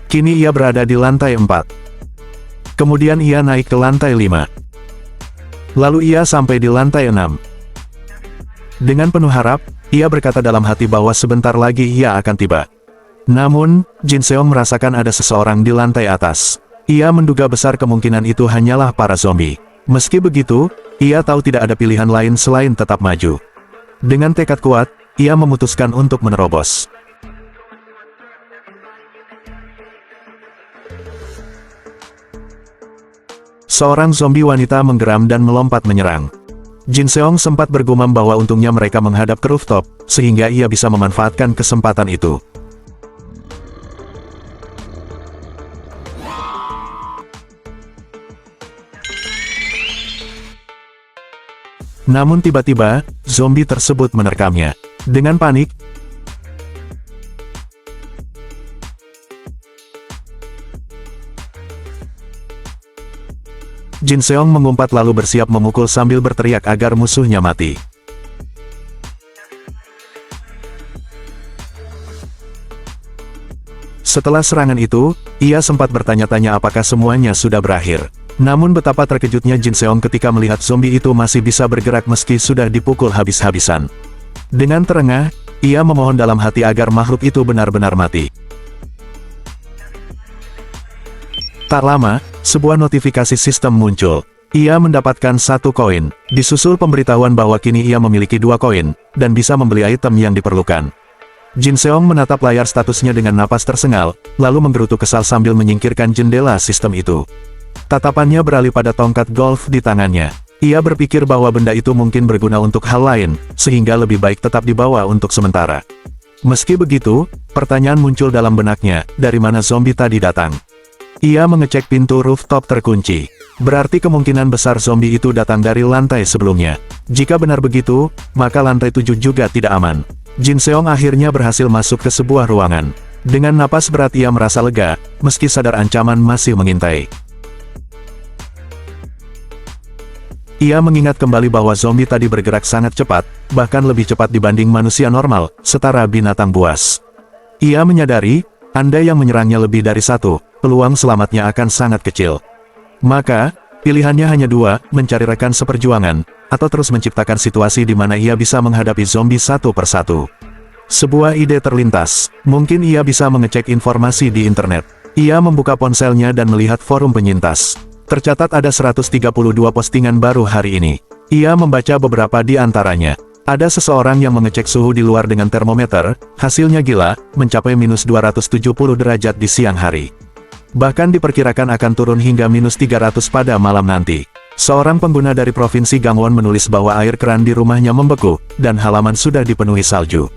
S1: Kini ia berada di lantai 4. Kemudian ia naik ke lantai 5. Lalu ia sampai di lantai 6. Dengan penuh harap, ia berkata dalam hati bahwa sebentar lagi ia akan tiba. Namun, Jin Seong merasakan ada seseorang di lantai atas. Ia menduga besar kemungkinan itu hanyalah para zombie. Meski begitu, ia tahu tidak ada pilihan lain selain tetap maju. Dengan tekad kuat, ia memutuskan untuk menerobos. Seorang zombie wanita menggeram dan melompat menyerang. Jin Seong sempat bergumam bahwa untungnya mereka menghadap ke rooftop, sehingga ia bisa memanfaatkan kesempatan itu. Namun tiba-tiba, zombie tersebut menerkamnya. Dengan panik, Jin Seong mengumpat lalu bersiap memukul sambil berteriak agar musuhnya mati. Setelah serangan itu, ia sempat bertanya-tanya apakah semuanya sudah berakhir. Namun betapa terkejutnya Jin Seong ketika melihat zombie itu masih bisa bergerak meski sudah dipukul habis-habisan. Dengan terengah, ia memohon dalam hati agar makhluk itu benar-benar mati. Tak lama, sebuah notifikasi sistem muncul. Ia mendapatkan 1 koin, disusul pemberitahuan bahwa kini ia memiliki 2 koin, dan bisa membeli item yang diperlukan. Jin Seong menatap layar statusnya dengan napas tersengal, lalu menggerutu kesal sambil menyingkirkan jendela sistem itu. Tatapannya beralih pada tongkat golf di tangannya. Ia berpikir bahwa benda itu mungkin berguna untuk hal lain, sehingga lebih baik tetap dibawa untuk sementara. Meski begitu, pertanyaan muncul dalam benaknya, dari mana zombie tadi datang? Ia mengecek pintu rooftop terkunci. Berarti kemungkinan besar zombie itu datang dari lantai sebelumnya. Jika benar begitu, maka lantai 7 juga tidak aman. Jin Seong akhirnya berhasil masuk ke sebuah ruangan. Dengan napas berat ia merasa lega, meski sadar ancaman masih mengintai. Ia mengingat kembali bahwa zombie tadi bergerak sangat cepat, bahkan lebih cepat dibanding manusia normal, setara binatang buas. Ia menyadari, andai yang menyerangnya lebih dari 1, peluang selamatnya akan sangat kecil. Maka, pilihannya hanya 2, mencari rekan seperjuangan, atau terus menciptakan situasi di mana ia bisa menghadapi zombie satu persatu. Sebuah ide terlintas, mungkin ia bisa mengecek informasi di internet. Ia membuka ponselnya dan melihat forum penyintas. Tercatat ada 132 postingan baru hari ini. Ia membaca beberapa di antaranya. Ada seseorang yang mengecek suhu di luar dengan termometer, hasilnya gila, mencapai minus 270 derajat di siang hari. Bahkan diperkirakan akan turun hingga minus 300 pada malam nanti. Seorang pengguna dari Provinsi Gangwon menulis bahwa air keran di rumahnya membeku, dan halaman sudah dipenuhi salju.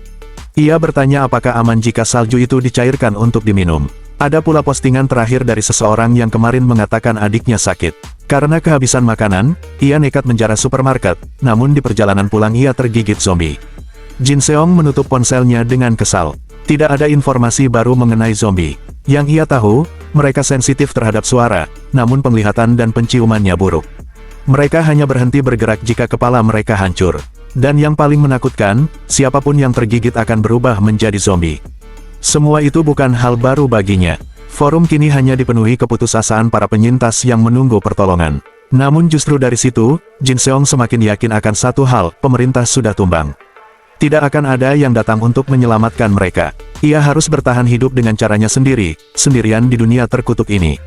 S1: Ia bertanya apakah aman jika salju itu dicairkan untuk diminum. Ada pula postingan terakhir dari seseorang yang kemarin mengatakan adiknya sakit. Karena kehabisan makanan, ia nekat menjara supermarket, namun di perjalanan pulang ia tergigit zombie. Jin Seong menutup ponselnya dengan kesal. Tidak ada informasi baru mengenai zombie. Yang ia tahu, mereka sensitif terhadap suara, namun penglihatan dan penciumannya buruk. Mereka hanya berhenti bergerak jika kepala mereka hancur. Dan yang paling menakutkan, siapapun yang tergigit akan berubah menjadi zombie. Semua itu bukan hal baru baginya. Forum kini hanya dipenuhi keputusasaan para penyintas yang menunggu pertolongan. Namun justru dari situ, Jin Seong semakin yakin akan satu hal, pemerintah sudah tumbang. Tidak akan ada yang datang untuk menyelamatkan mereka. Ia harus bertahan hidup dengan caranya sendiri, sendirian di dunia terkutuk ini.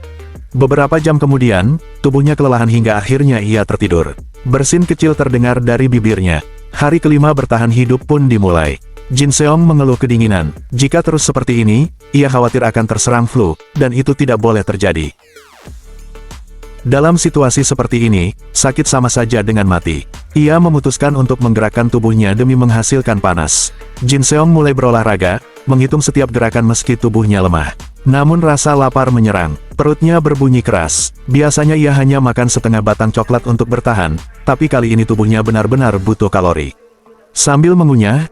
S1: Beberapa jam kemudian, tubuhnya kelelahan hingga akhirnya ia tertidur. Bersin kecil terdengar dari bibirnya. Hari kelima bertahan hidup pun dimulai. Jin Seong mengeluh kedinginan. Jika terus seperti ini, ia khawatir akan terserang flu, dan itu tidak boleh terjadi. Dalam situasi seperti ini, sakit sama saja dengan mati. Ia memutuskan untuk menggerakkan tubuhnya demi menghasilkan panas. Jin Seong mulai berolahraga, menghitung setiap gerakan meski tubuhnya lemah. Namun rasa lapar menyerang, perutnya berbunyi keras. Biasanya ia hanya makan setengah batang coklat untuk bertahan, tapi kali ini tubuhnya benar-benar butuh kalori. Sambil mengunyah,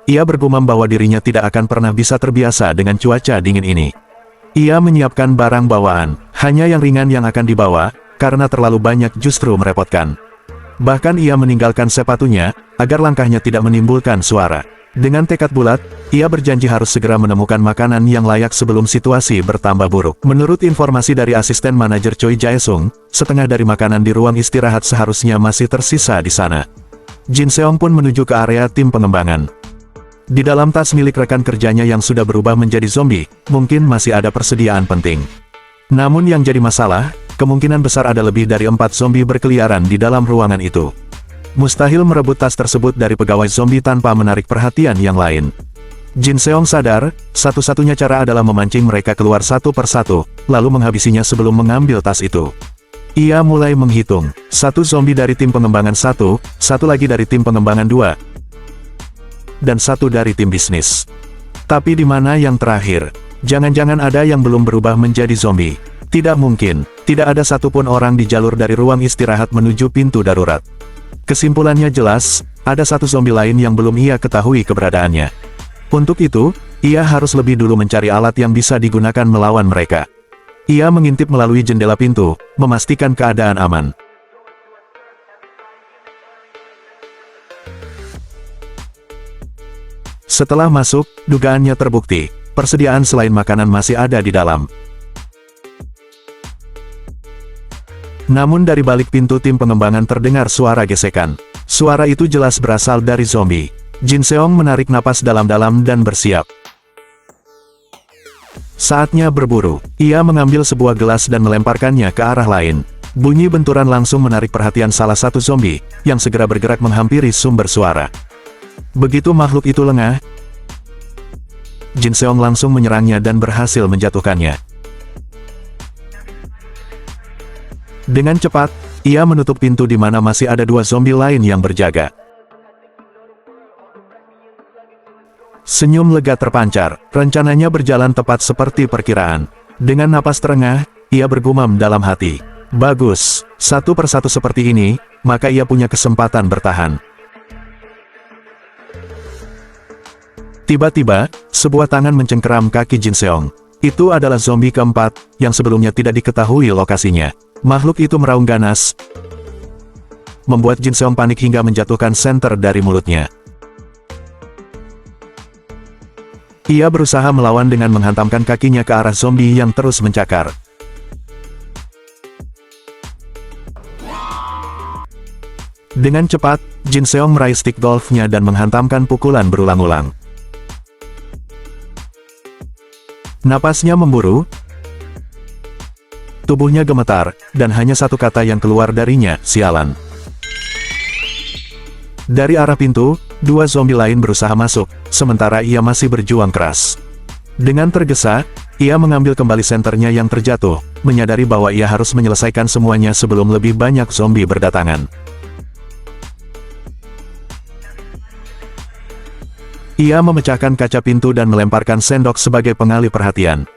S1: ia bergumam bahwa dirinya tidak akan pernah bisa terbiasa dengan cuaca dingin ini. Ia menyiapkan barang bawaan, hanya yang ringan yang akan dibawa, karena terlalu banyak justru merepotkan. Bahkan ia meninggalkan sepatunya, agar langkahnya tidak menimbulkan suara. Dengan tekad bulat, ia berjanji harus segera menemukan makanan yang layak sebelum situasi bertambah buruk. Menurut informasi dari asisten manajer Choi Jae-sung, setengah dari makanan di ruang istirahat seharusnya masih tersisa di sana. Jin Seong pun menuju ke area tim pengembangan. Di dalam tas milik rekan kerjanya yang sudah berubah menjadi zombie, mungkin masih ada persediaan penting. Namun yang jadi masalah, kemungkinan besar ada lebih dari 4 zombie berkeliaran di dalam ruangan itu. Mustahil merebut tas tersebut dari pegawai zombie tanpa menarik perhatian yang lain. Jin Seong sadar, satu-satunya cara adalah memancing mereka keluar satu persatu, lalu menghabisinya sebelum mengambil tas itu. Ia mulai menghitung, 1 zombie dari tim pengembangan 1, 1 lagi dari tim pengembangan 2, dan 1 dari tim bisnis. Tapi di mana yang terakhir? Jangan-jangan ada yang belum berubah menjadi zombie. Tidak mungkin, tidak ada satupun orang di jalur dari ruang istirahat menuju pintu darurat. Kesimpulannya jelas, ada 1 zombie lain yang belum ia ketahui keberadaannya. Untuk itu, ia harus lebih dulu mencari alat yang bisa digunakan melawan mereka. Ia mengintip melalui jendela pintu, memastikan keadaan aman. Setelah masuk, dugaannya terbukti. Persediaan selain makanan masih ada di dalam. Namun dari balik pintu tim pengembangan terdengar suara gesekan. Suara itu jelas berasal dari zombie. Jin Seong menarik napas dalam-dalam dan bersiap. Saatnya berburu. Ia mengambil sebuah gelas dan melemparkannya ke arah lain. Bunyi benturan langsung menarik perhatian salah satu zombie, yang segera bergerak menghampiri sumber suara. Begitu makhluk itu lengah, Jin Seong langsung menyerangnya dan berhasil menjatuhkannya. Dengan cepat, ia menutup pintu di mana masih ada 2 zombie lain yang berjaga. Senyum lega terpancar, rencananya berjalan tepat seperti perkiraan. Dengan napas terengah, ia bergumam dalam hati. Bagus, satu persatu seperti ini, maka ia punya kesempatan bertahan. Tiba-tiba, sebuah tangan mencengkeram kaki Jin Seong. Itu adalah zombie keempat, yang sebelumnya tidak diketahui lokasinya. Makhluk itu meraung ganas, membuat Jin Seong panik hingga menjatuhkan senter dari mulutnya. Ia berusaha melawan dengan menghantamkan kakinya ke arah zombie yang terus mencakar. Dengan cepat, Jin Seong meraih stick golfnya dan menghantamkan pukulan berulang-ulang. Napasnya memburu, tubuhnya gemetar, dan hanya satu kata yang keluar darinya, sialan. Dari arah pintu, 2 zombie lain berusaha masuk, sementara ia masih berjuang keras. Dengan tergesa, ia mengambil kembali senternya yang terjatuh, menyadari bahwa ia harus menyelesaikan semuanya sebelum lebih banyak zombie berdatangan. Ia memecahkan kaca pintu dan melemparkan sendok sebagai pengalih perhatian.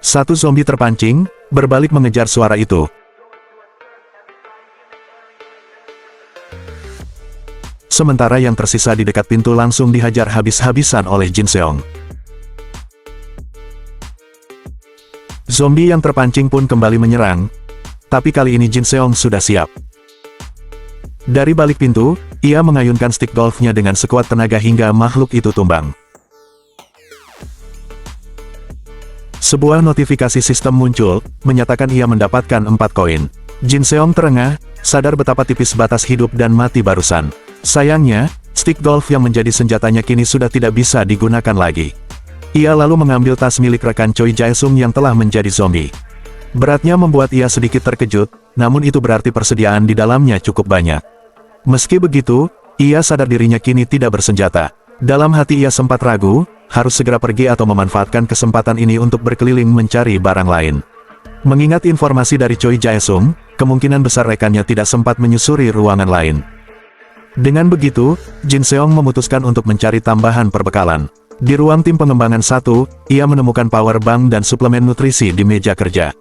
S1: Satu zombie terpancing, berbalik mengejar suara itu. Sementara yang tersisa di dekat pintu langsung dihajar habis-habisan oleh Jin Seong. Zombie yang terpancing pun kembali menyerang, tapi kali ini Jin Seong sudah siap. Dari balik pintu, ia mengayunkan stick golfnya dengan sekuat tenaga hingga makhluk itu tumbang. Sebuah notifikasi sistem muncul, menyatakan ia mendapatkan 4 koin. Jin Seong terengah, sadar betapa tipis batas hidup dan mati barusan. Sayangnya, stick golf yang menjadi senjatanya kini sudah tidak bisa digunakan lagi. Ia lalu mengambil tas milik rekan Choi Jae-sung yang telah menjadi zombie. Beratnya membuat ia sedikit terkejut, namun itu berarti persediaan di dalamnya cukup banyak. Meski begitu, ia sadar dirinya kini tidak bersenjata. Dalam hati ia sempat ragu, harus segera pergi atau memanfaatkan kesempatan ini untuk berkeliling mencari barang lain. Mengingat informasi dari Choi Jae-sung, kemungkinan besar rekannya tidak sempat menyusuri ruangan lain. Dengan begitu, Jin Seong memutuskan untuk mencari tambahan perbekalan. Di ruang tim pengembangan 1, ia menemukan power bank dan suplemen nutrisi di meja kerja.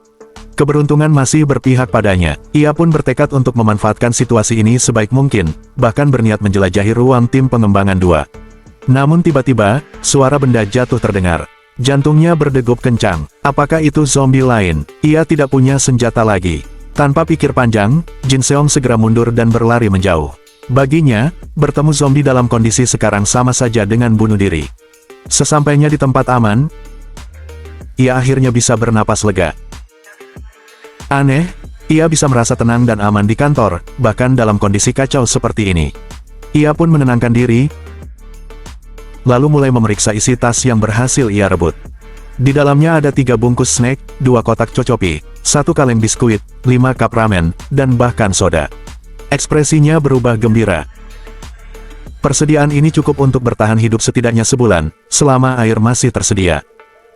S1: Keberuntungan masih berpihak padanya. Ia pun bertekad untuk memanfaatkan situasi ini sebaik mungkin, bahkan berniat menjelajahi ruang tim pengembangan 2. Namun tiba-tiba, suara benda jatuh terdengar. Jantungnya berdegup kencang. Apakah itu zombie lain? Ia tidak punya senjata lagi. Tanpa pikir panjang, Jin Seong segera mundur dan berlari menjauh. Baginya, bertemu zombie dalam kondisi sekarang sama saja dengan bunuh diri. Sesampainya di tempat aman, ia akhirnya bisa bernapas lega. Aneh, ia bisa merasa tenang dan aman di kantor, bahkan dalam kondisi kacau seperti ini. Ia pun menenangkan diri, lalu mulai memeriksa isi tas yang berhasil ia rebut. Di dalamnya ada 3 bungkus snack, 2 kotak cocopi, 1 kaleng biskuit, 5 cup ramen, dan bahkan soda. Ekspresinya berubah gembira. Persediaan ini cukup untuk bertahan hidup setidaknya sebulan, selama air masih tersedia.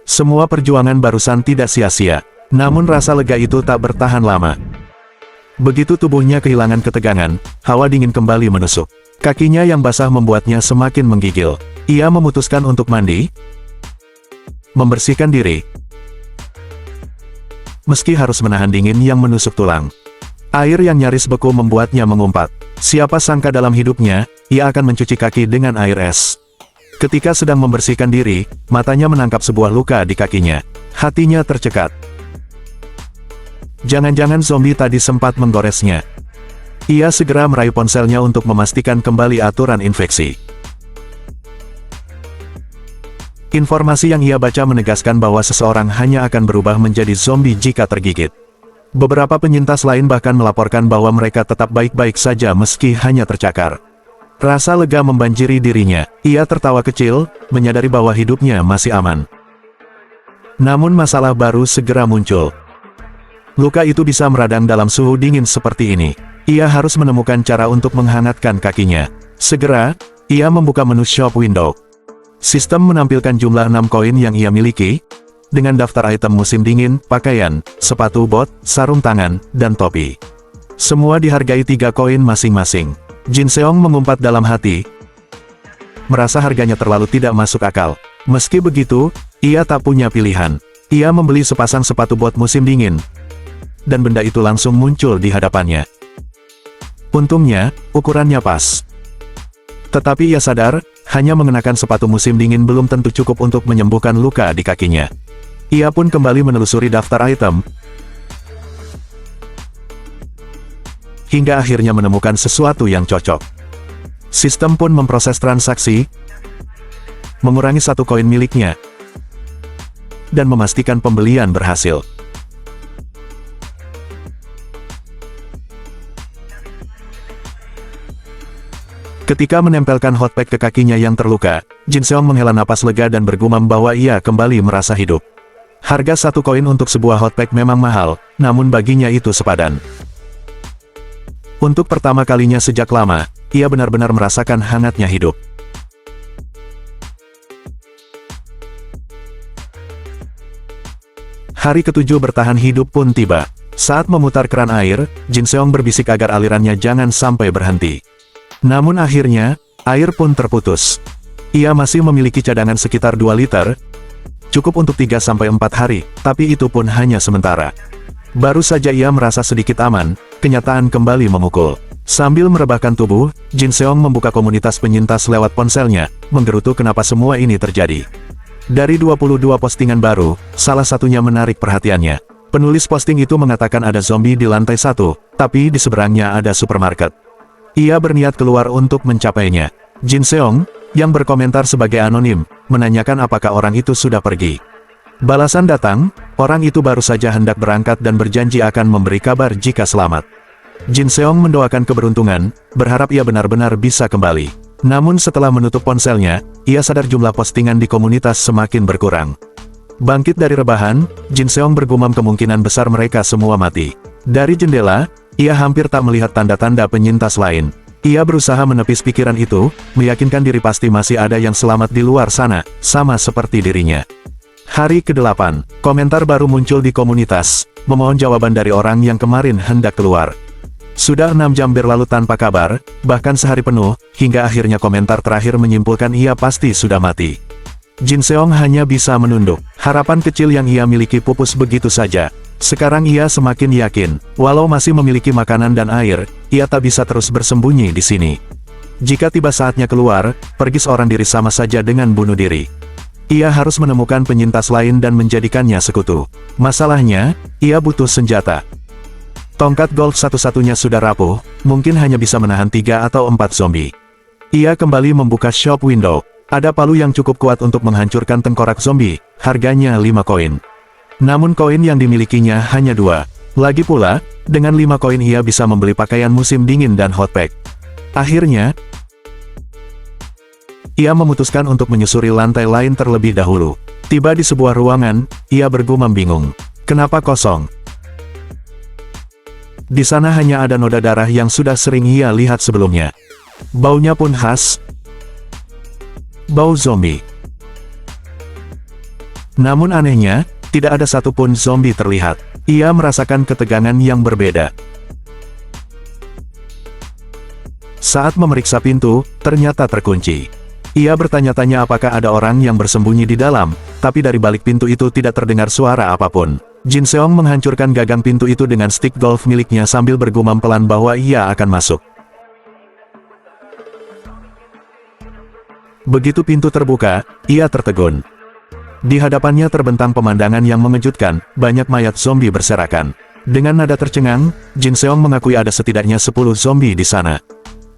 S1: Semua perjuangan barusan tidak sia-sia. Namun rasa lega itu tak bertahan lama. Begitu tubuhnya kehilangan ketegangan, hawa dingin kembali menusuk. Kakinya yang basah membuatnya semakin menggigil. Ia memutuskan untuk mandi, membersihkan diri. Meski harus menahan dingin yang menusuk tulang. Air yang nyaris beku membuatnya mengumpat. Siapa sangka dalam hidupnya, ia akan mencuci kaki dengan air es. Ketika sedang membersihkan diri, matanya menangkap sebuah luka di kakinya. Hatinya tercekat. Jangan-jangan zombie tadi sempat menggoresnya. Ia segera meraih ponselnya untuk memastikan kembali aturan infeksi. Informasi yang ia baca menegaskan bahwa seseorang hanya akan berubah menjadi zombie jika tergigit. Beberapa penyintas lain bahkan melaporkan bahwa mereka tetap baik-baik saja meski hanya tercakar. Rasa lega membanjiri dirinya. Ia tertawa kecil, menyadari bahwa hidupnya masih aman. Namun masalah baru segera muncul. Luka itu bisa meradang dalam suhu dingin seperti ini. Ia harus menemukan cara untuk menghangatkan kakinya. Segera, ia membuka menu shop window. Sistem menampilkan jumlah 6 koin yang ia miliki, dengan daftar item musim dingin, pakaian, sepatu bot, sarung tangan, dan topi. Semua dihargai 3 koin masing-masing. Jin Seong mengumpat dalam hati, merasa harganya terlalu tidak masuk akal. Meski begitu, ia tak punya pilihan. Ia membeli sepasang sepatu bot musim dingin, dan benda itu langsung muncul di hadapannya. Untungnya, ukurannya pas. Tetapi ia sadar, hanya mengenakan sepatu musim dingin belum tentu cukup untuk menyembuhkan luka di kakinya. Ia pun kembali menelusuri daftar item, hingga akhirnya menemukan sesuatu yang cocok. Sistem pun memproses transaksi, mengurangi 1 koin miliknya, dan memastikan pembelian berhasil. Ketika menempelkan hotpack ke kakinya yang terluka, Jin Seong menghela napas lega dan bergumam bahwa ia kembali merasa hidup. Harga 1 koin untuk sebuah hotpack memang mahal, namun baginya itu sepadan. Untuk pertama kalinya sejak lama, ia benar-benar merasakan hangatnya hidup. Hari ke-7 bertahan hidup pun tiba. Saat memutar keran air, Jin Seong berbisik agar alirannya jangan sampai berhenti. Namun akhirnya, air pun terputus. Ia masih memiliki cadangan sekitar 2 liter, cukup untuk 3-4 hari, tapi itu pun hanya sementara. Baru saja ia merasa sedikit aman, kenyataan kembali memukul. Sambil merebahkan tubuh, Jin Seong membuka komunitas penyintas lewat ponselnya, menggerutu kenapa semua ini terjadi. Dari 22 postingan baru, salah satunya menarik perhatiannya. Penulis posting itu mengatakan ada zombie di lantai 1, tapi di seberangnya ada supermarket. Ia berniat keluar untuk mencapainya. Jin Seong, yang berkomentar sebagai anonim, menanyakan apakah orang itu sudah pergi. Balasan datang, orang itu baru saja hendak berangkat dan berjanji akan memberi kabar jika selamat. Jin Seong mendoakan keberuntungan, berharap ia benar-benar bisa kembali. Namun setelah menutup ponselnya, ia sadar jumlah postingan di komunitas semakin berkurang. Bangkit dari rebahan, Jin Seong bergumam kemungkinan besar mereka semua mati. Dari jendela, ia hampir tak melihat tanda-tanda penyintas lain. Ia berusaha menepis pikiran itu, meyakinkan diri pasti masih ada yang selamat di luar sana, sama seperti dirinya. Hari ke-8, komentar baru muncul di komunitas, memohon jawaban dari orang yang kemarin hendak keluar. Sudah 6 jam berlalu tanpa kabar, bahkan sehari penuh, hingga akhirnya komentar terakhir menyimpulkan ia pasti sudah mati. Jin Seong hanya bisa menunduk. Harapan kecil yang ia miliki pupus begitu saja. Sekarang ia semakin yakin, walau masih memiliki makanan dan air, ia tak bisa terus bersembunyi di sini. Jika tiba saatnya keluar, pergi seorang diri sama saja dengan bunuh diri. Ia harus menemukan penyintas lain dan menjadikannya sekutu. Masalahnya, ia butuh senjata. Tongkat golf satu-satunya sudah rapuh, mungkin hanya bisa menahan 3 atau 4 zombie. Ia kembali membuka shop window. Ada palu yang cukup kuat untuk menghancurkan tengkorak zombie, harganya 5 koin. Namun koin yang dimilikinya hanya 2. Lagi pula, dengan 5 koin ia bisa membeli pakaian musim dingin dan hotpack. Akhirnya, ia memutuskan untuk menyusuri lantai lain terlebih dahulu. Tiba di sebuah ruangan, ia bergumam bingung. Kenapa kosong? Di sana hanya ada noda darah yang sudah sering ia lihat sebelumnya. Baunya pun khas. Bau zombie. Namun anehnya, tidak ada satupun zombie terlihat. Ia merasakan ketegangan yang berbeda. Saat memeriksa pintu, ternyata terkunci. Ia bertanya-tanya apakah ada orang yang bersembunyi di dalam, tapi dari balik pintu itu tidak terdengar suara apapun. Jin Seong menghancurkan gagang pintu itu dengan stick golf miliknya sambil bergumam pelan bahwa ia akan masuk. Begitu pintu terbuka, ia tertegun. Di hadapannya terbentang pemandangan yang mengejutkan, banyak mayat zombie berserakan. Dengan nada tercengang, Jin Seong mengakui ada setidaknya 10 zombie di sana.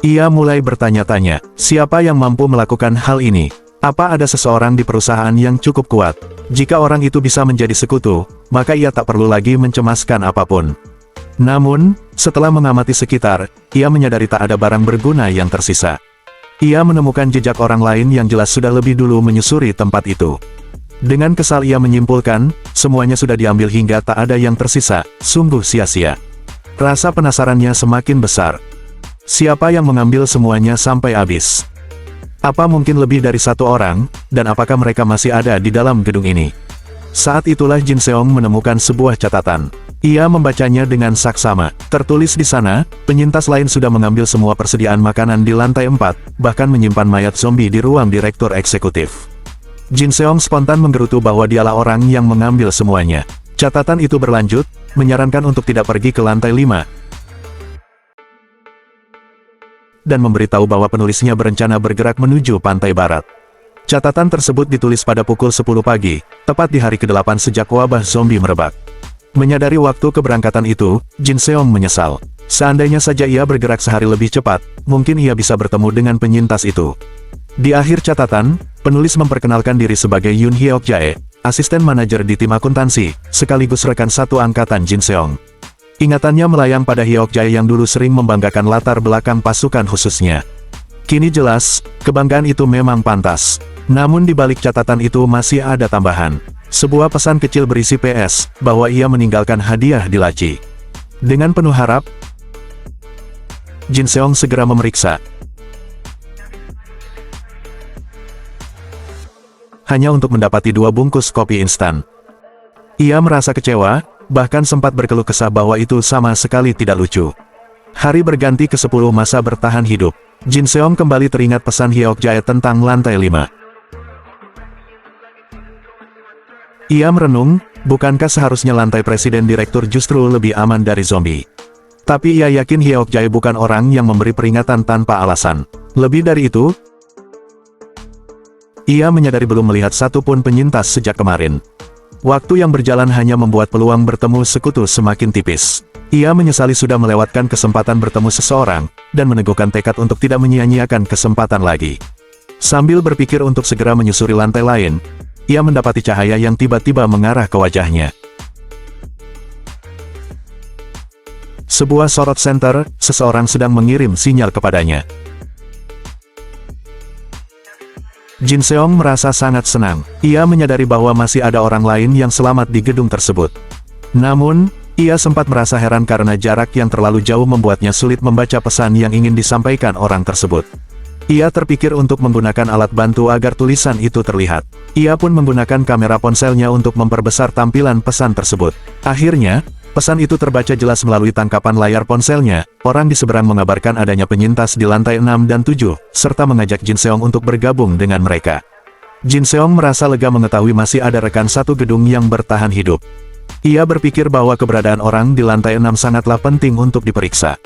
S1: Ia mulai bertanya-tanya, siapa yang mampu melakukan hal ini? Apa ada seseorang di perusahaan yang cukup kuat? Jika orang itu bisa menjadi sekutu, maka ia tak perlu lagi mencemaskan apapun. Namun, setelah mengamati sekitar, ia menyadari tak ada barang berguna yang tersisa. Ia menemukan jejak orang lain yang jelas sudah lebih dulu menyusuri tempat itu. Dengan kesal ia menyimpulkan, semuanya sudah diambil hingga tak ada yang tersisa, sungguh sia-sia. Rasa penasarannya semakin besar. Siapa yang mengambil semuanya sampai habis? Apa mungkin lebih dari 1 orang, dan apakah mereka masih ada di dalam gedung ini? Saat itulah Jin Seong menemukan sebuah catatan. Ia membacanya dengan saksama. Tertulis di sana, penyintas lain sudah mengambil semua persediaan makanan di lantai 4, bahkan menyimpan mayat zombie di ruang direktur eksekutif. Jin Seong spontan menggerutu bahwa dialah orang yang mengambil semuanya. Catatan itu berlanjut, menyarankan untuk tidak pergi ke lantai 5. Dan memberitahu bahwa penulisnya berencana bergerak menuju pantai barat. Catatan tersebut ditulis pada pukul 10 pagi, tepat di hari ke-8 sejak wabah zombie merebak. Menyadari waktu keberangkatan itu, Jin Seong menyesal. Seandainya saja ia bergerak sehari lebih cepat, mungkin ia bisa bertemu dengan penyintas itu. Di akhir catatan, penulis memperkenalkan diri sebagai Yoon Hyuk Jae, asisten manajer di tim akuntansi, sekaligus rekan satu angkatan Jin Seong. Ingatannya melayang pada Hyuk Jae yang dulu sering membanggakan latar belakang pasukan khususnya. Kini jelas, kebanggaan itu memang pantas. Namun di balik catatan itu masih ada tambahan. Sebuah pesan kecil berisi PS, bahwa ia meninggalkan hadiah di laci. Dengan penuh harap, Jin Seong segera memeriksa. Hanya untuk mendapati 2 bungkus kopi instan. Ia merasa kecewa, bahkan sempat berkeluh kesah bahwa itu sama sekali tidak lucu. Hari berganti ke-10 masa bertahan hidup. Jin Seong kembali teringat pesan Hyeokjae tentang lantai 5. Ia merenung, bukankah seharusnya lantai presiden direktur justru lebih aman dari zombie? Tapi ia yakin Hyeokjae bukan orang yang memberi peringatan tanpa alasan. Lebih dari itu, ia menyadari belum melihat satupun penyintas sejak kemarin. Waktu yang berjalan hanya membuat peluang bertemu sekutu semakin tipis. Ia menyesali sudah melewatkan kesempatan bertemu seseorang, dan meneguhkan tekad untuk tidak menyia-nyiakan kesempatan lagi. Sambil berpikir untuk segera menyusuri lantai lain, ia mendapati cahaya yang tiba-tiba mengarah ke wajahnya. Sebuah sorot senter, seseorang sedang mengirim sinyal kepadanya. Jin Seong merasa sangat senang. Ia menyadari bahwa masih ada orang lain yang selamat di gedung tersebut. Namun, ia sempat merasa heran karena jarak yang terlalu jauh membuatnya sulit membaca pesan yang ingin disampaikan orang tersebut. Ia terpikir untuk menggunakan alat bantu agar tulisan itu terlihat. Ia pun menggunakan kamera ponselnya untuk memperbesar tampilan pesan tersebut. Akhirnya, pesan itu terbaca jelas melalui tangkapan layar ponselnya. Orang di seberang mengabarkan adanya penyintas di lantai 6 dan 7, serta mengajak Jin Seong untuk bergabung dengan mereka. Jin Seong merasa lega mengetahui masih ada rekan satu gedung yang bertahan hidup. Ia berpikir bahwa keberadaan orang di lantai 6 sangatlah penting untuk diperiksa.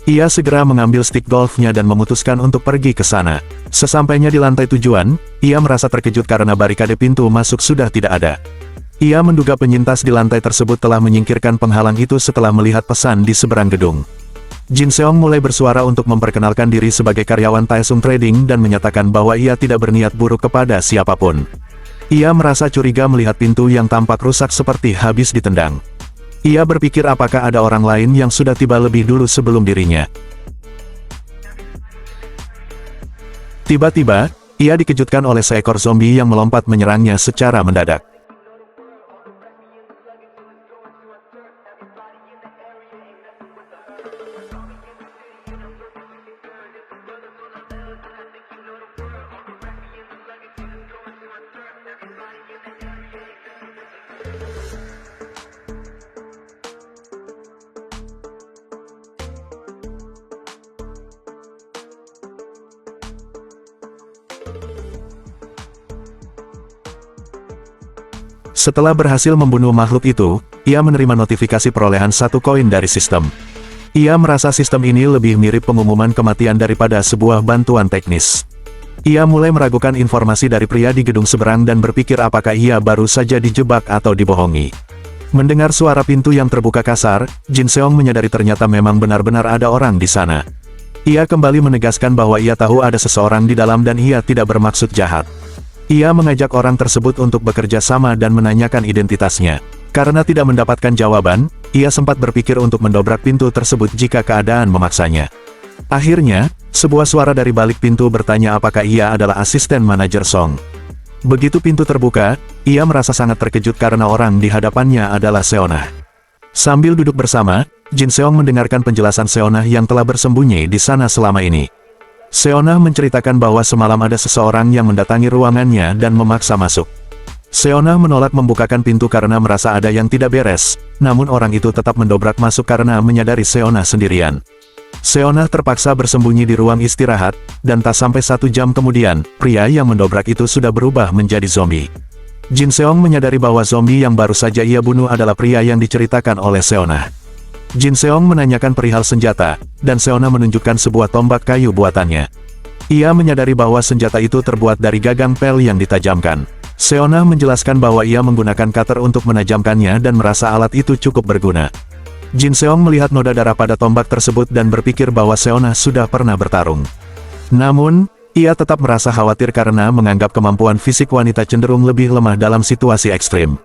S1: Ia segera mengambil stick golfnya dan memutuskan untuk pergi ke sana. Sesampainya di lantai tujuan, ia merasa terkejut karena barikade pintu masuk sudah tidak ada. Ia menduga penyintas di lantai tersebut telah menyingkirkan penghalang itu setelah melihat pesan di seberang gedung. Jin Seong mulai bersuara untuk memperkenalkan diri sebagai karyawan Taesung Trading dan menyatakan bahwa ia tidak berniat buruk kepada siapapun. Ia merasa curiga melihat pintu yang tampak rusak seperti habis ditendang. Ia berpikir apakah ada orang lain yang sudah tiba lebih dulu sebelum dirinya. Tiba-tiba, ia dikejutkan oleh seekor zombie yang melompat menyerangnya secara mendadak. Setelah berhasil membunuh makhluk itu, ia menerima notifikasi perolehan 1 koin dari sistem. Ia merasa sistem ini lebih mirip pengumuman kematian daripada sebuah bantuan teknis. Ia mulai meragukan informasi dari pria di gedung seberang dan berpikir apakah ia baru saja dijebak atau dibohongi. Mendengar suara pintu yang terbuka kasar, Jin Seong menyadari ternyata memang benar-benar ada orang di sana. Ia kembali menegaskan bahwa ia tahu ada seseorang di dalam dan ia tidak bermaksud jahat. Ia mengajak orang tersebut untuk bekerja sama dan menanyakan identitasnya. Karena tidak mendapatkan jawaban, ia sempat berpikir untuk mendobrak pintu tersebut jika keadaan memaksanya. Akhirnya, sebuah suara dari balik pintu bertanya apakah ia adalah asisten manajer Song. Begitu pintu terbuka, ia merasa sangat terkejut karena orang di hadapannya adalah Seonah. Sambil duduk bersama, Jin Seong mendengarkan penjelasan Seonah yang telah bersembunyi di sana selama ini. Seonah menceritakan bahwa semalam ada seseorang yang mendatangi ruangannya dan memaksa masuk. Seonah menolak membukakan pintu karena merasa ada yang tidak beres, namun orang itu tetap mendobrak masuk karena menyadari Seonah sendirian. Seonah terpaksa bersembunyi di ruang istirahat, dan tak sampai 1 jam kemudian, pria yang mendobrak itu sudah berubah menjadi zombie. Jin Seong menyadari bahwa zombie yang baru saja ia bunuh adalah pria yang diceritakan oleh Seonah. Jin Seong menanyakan perihal senjata, dan Seonah menunjukkan sebuah tombak kayu buatannya. Ia menyadari bahwa senjata itu terbuat dari gagang pel yang ditajamkan. Seonah menjelaskan bahwa ia menggunakan cutter untuk menajamkannya dan merasa alat itu cukup berguna. Jin Seong melihat noda darah pada tombak tersebut dan berpikir bahwa Seonah sudah pernah bertarung. Namun, ia tetap merasa khawatir karena menganggap kemampuan fisik wanita cenderung lebih lemah dalam situasi ekstrim.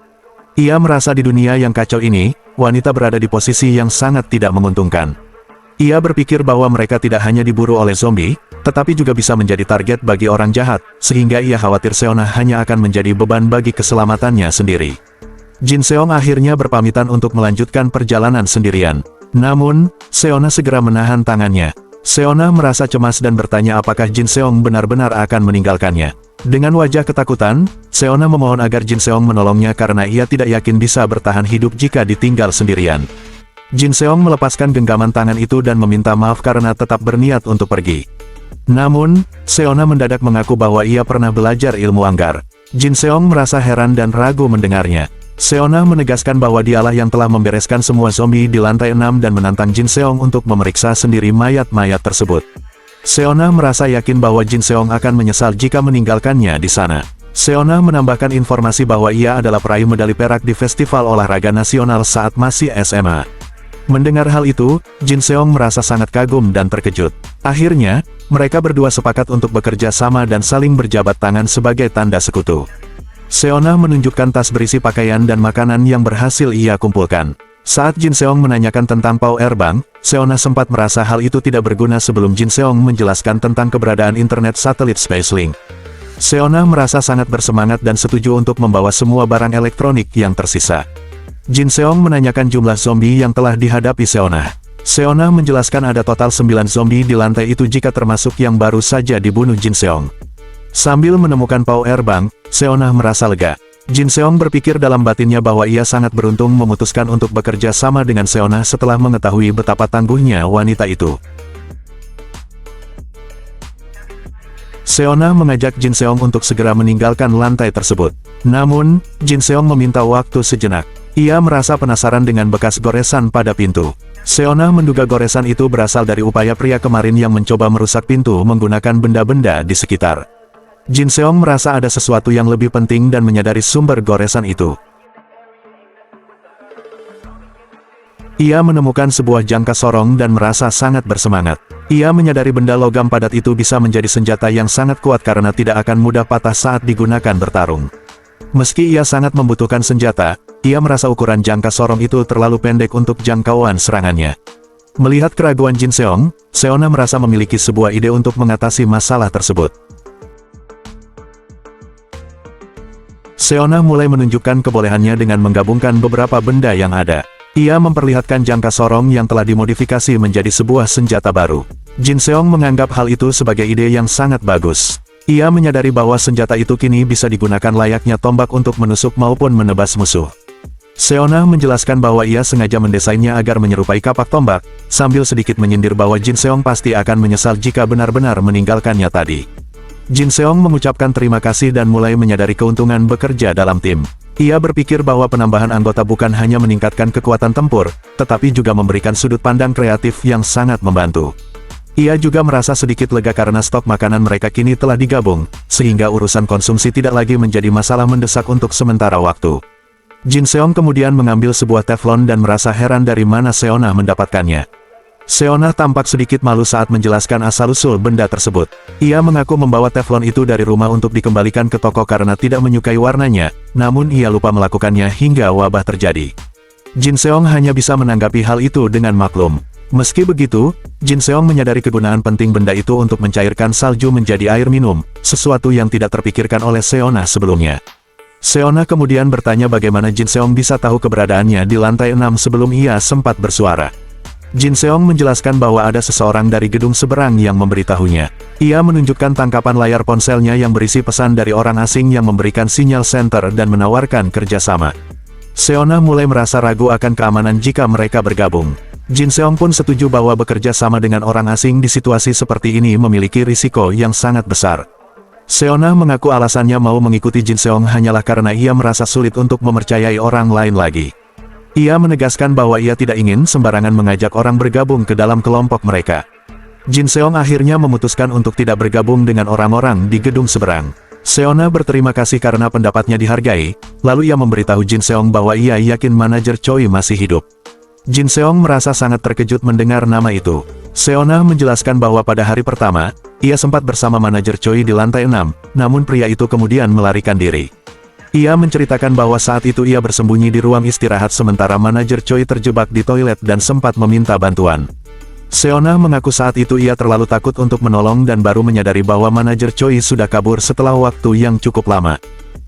S1: Ia merasa di dunia yang kacau ini, wanita berada di posisi yang sangat tidak menguntungkan. Ia berpikir bahwa mereka tidak hanya diburu oleh zombie, tetapi juga bisa menjadi target bagi orang jahat, sehingga ia khawatir Seonah hanya akan menjadi beban bagi keselamatannya sendiri. Jin Seong akhirnya berpamitan untuk melanjutkan perjalanan sendirian. Namun, Seonah segera menahan tangannya. Seonah merasa cemas dan bertanya apakah Jin Seong benar-benar akan meninggalkannya. Dengan wajah ketakutan, Seonah memohon agar Jin Seong menolongnya karena ia tidak yakin bisa bertahan hidup jika ditinggal sendirian. Jin Seong melepaskan genggaman tangan itu dan meminta maaf karena tetap berniat untuk pergi. Namun, Seona mendadak mengaku bahwa ia pernah belajar ilmu anggar. Jin Seong merasa heran dan ragu mendengarnya. Seona menegaskan bahwa dialah yang telah membereskan semua zombie di lantai 6 dan menantang Jin Seong untuk memeriksa sendiri mayat-mayat tersebut. Seona merasa yakin bahwa Jin Seong akan menyesal jika meninggalkannya di sana. Seona menambahkan informasi bahwa ia adalah peraih medali perak di Festival Olahraga Nasional saat masih SMA. Mendengar hal itu, Jin Seong merasa sangat kagum dan terkejut. Akhirnya, mereka berdua sepakat untuk bekerja sama dan saling berjabat tangan sebagai tanda sekutu. Seona menunjukkan tas berisi pakaian dan makanan yang berhasil ia kumpulkan. Saat Jin Seong menanyakan tentang powerbank, Seona sempat merasa hal itu tidak berguna sebelum Jin Seong menjelaskan tentang keberadaan internet satelit SpaceLink. Seona merasa sangat bersemangat dan setuju untuk membawa semua barang elektronik yang tersisa. Jin Seong menanyakan jumlah zombie yang telah dihadapi Seona. Seona menjelaskan ada total 9 zombie di lantai itu jika termasuk yang baru saja dibunuh Jin Seong. Sambil menemukan powerbank, Seona merasa lega. Jin Seong berpikir dalam batinnya bahwa ia sangat beruntung memutuskan untuk bekerja sama dengan Seona setelah mengetahui betapa tangguhnya wanita itu. Seona mengajak Jin Seong untuk segera meninggalkan lantai tersebut. Namun, Jin Seong meminta waktu sejenak. Ia merasa penasaran dengan bekas goresan pada pintu. Seona menduga goresan itu berasal dari upaya pria kemarin yang mencoba merusak pintu menggunakan benda-benda di sekitar. Jin Seong merasa ada sesuatu yang lebih penting dan menyadari sumber goresan itu. Ia menemukan sebuah jangka sorong dan merasa sangat bersemangat. Ia menyadari benda logam padat itu bisa menjadi senjata yang sangat kuat karena tidak akan mudah patah saat digunakan bertarung. Meski ia sangat membutuhkan senjata, ia merasa ukuran jangka sorong itu terlalu pendek untuk jangkauan serangannya. Melihat keraguan Jin Seong, Seona merasa memiliki sebuah ide untuk mengatasi masalah tersebut. Seona mulai menunjukkan kebolehannya dengan menggabungkan beberapa benda yang ada. Ia memperlihatkan jangka sorong yang telah dimodifikasi menjadi sebuah senjata baru. Jin Seong menganggap hal itu sebagai ide yang sangat bagus. Ia menyadari bahwa senjata itu kini bisa digunakan layaknya tombak untuk menusuk maupun menebas musuh. Seona menjelaskan bahwa ia sengaja mendesainnya agar menyerupai kapak tombak, sambil sedikit menyindir bahwa Jin Seong pasti akan menyesal jika benar-benar meninggalkannya tadi. Jin Seong mengucapkan terima kasih dan mulai menyadari keuntungan bekerja dalam tim. Ia berpikir bahwa penambahan anggota bukan hanya meningkatkan kekuatan tempur, tetapi juga memberikan sudut pandang kreatif yang sangat membantu. Ia juga merasa sedikit lega karena stok makanan mereka kini telah digabung, sehingga urusan konsumsi tidak lagi menjadi masalah mendesak untuk sementara waktu. Jin Seong kemudian mengambil sebuah teflon dan merasa heran dari mana Seona mendapatkannya. Seona tampak sedikit malu saat menjelaskan asal-usul benda tersebut. Ia mengaku membawa teflon itu dari rumah untuk dikembalikan ke toko karena tidak menyukai warnanya, namun ia lupa melakukannya hingga wabah terjadi. Jin Seong hanya bisa menanggapi hal itu dengan maklum. Meski begitu, Jin Seong menyadari kegunaan penting benda itu untuk mencairkan salju menjadi air minum, sesuatu yang tidak terpikirkan oleh Seona sebelumnya. Seona kemudian bertanya bagaimana Jin Seong bisa tahu keberadaannya di lantai 6 sebelum ia sempat bersuara. Jin Seong menjelaskan bahwa ada seseorang dari gedung seberang yang memberitahunya. Ia menunjukkan tangkapan layar ponselnya yang berisi pesan dari orang asing yang memberikan sinyal senter dan menawarkan kerjasama. Seona mulai merasa ragu akan keamanan jika mereka bergabung. Jin Seong pun setuju bahwa bekerja sama dengan orang asing di situasi seperti ini memiliki risiko yang sangat besar. Seona mengaku alasannya mau mengikuti Jin Seong hanyalah karena ia merasa sulit untuk mempercayai orang lain lagi. Ia menegaskan bahwa ia tidak ingin sembarangan mengajak orang bergabung ke dalam kelompok mereka. Jin Seong akhirnya memutuskan untuk tidak bergabung dengan orang-orang di gedung seberang. Seona berterima kasih karena pendapatnya dihargai, lalu ia memberitahu Jin Seong bahwa ia yakin manajer Choi masih hidup. Jin Seong merasa sangat terkejut mendengar nama itu. Seona menjelaskan bahwa pada hari pertama, ia sempat bersama manajer Choi di lantai 6, namun pria itu kemudian melarikan diri. Ia menceritakan bahwa saat itu ia bersembunyi di ruang istirahat sementara manajer Choi terjebak di toilet dan sempat meminta bantuan. Seona mengaku saat itu ia terlalu takut untuk menolong dan baru menyadari bahwa manajer Choi sudah kabur setelah waktu yang cukup lama.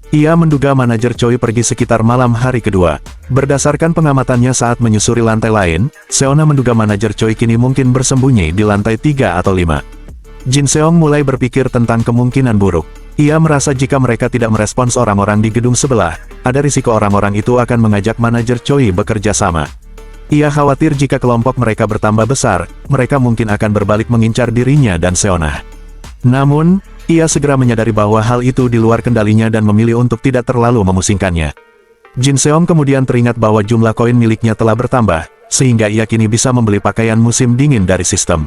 S1: Ia menduga manajer Choi pergi sekitar malam hari kedua. Berdasarkan pengamatannya saat menyusuri lantai lain, Seona menduga manajer Choi kini mungkin bersembunyi di lantai 3 atau 5. Jin Seong mulai berpikir tentang kemungkinan buruk. Ia merasa jika mereka tidak merespons orang-orang di gedung sebelah, ada risiko orang-orang itu akan mengajak manajer Choi bekerja sama. Ia khawatir jika kelompok mereka bertambah besar, mereka mungkin akan berbalik mengincar dirinya dan Seonah. Namun, ia segera menyadari bahwa hal itu di luar kendalinya dan memilih untuk tidak terlalu memusingkannya. Jin Seong kemudian teringat bahwa jumlah koin miliknya telah bertambah, sehingga ia kini bisa membeli pakaian musim dingin dari sistem.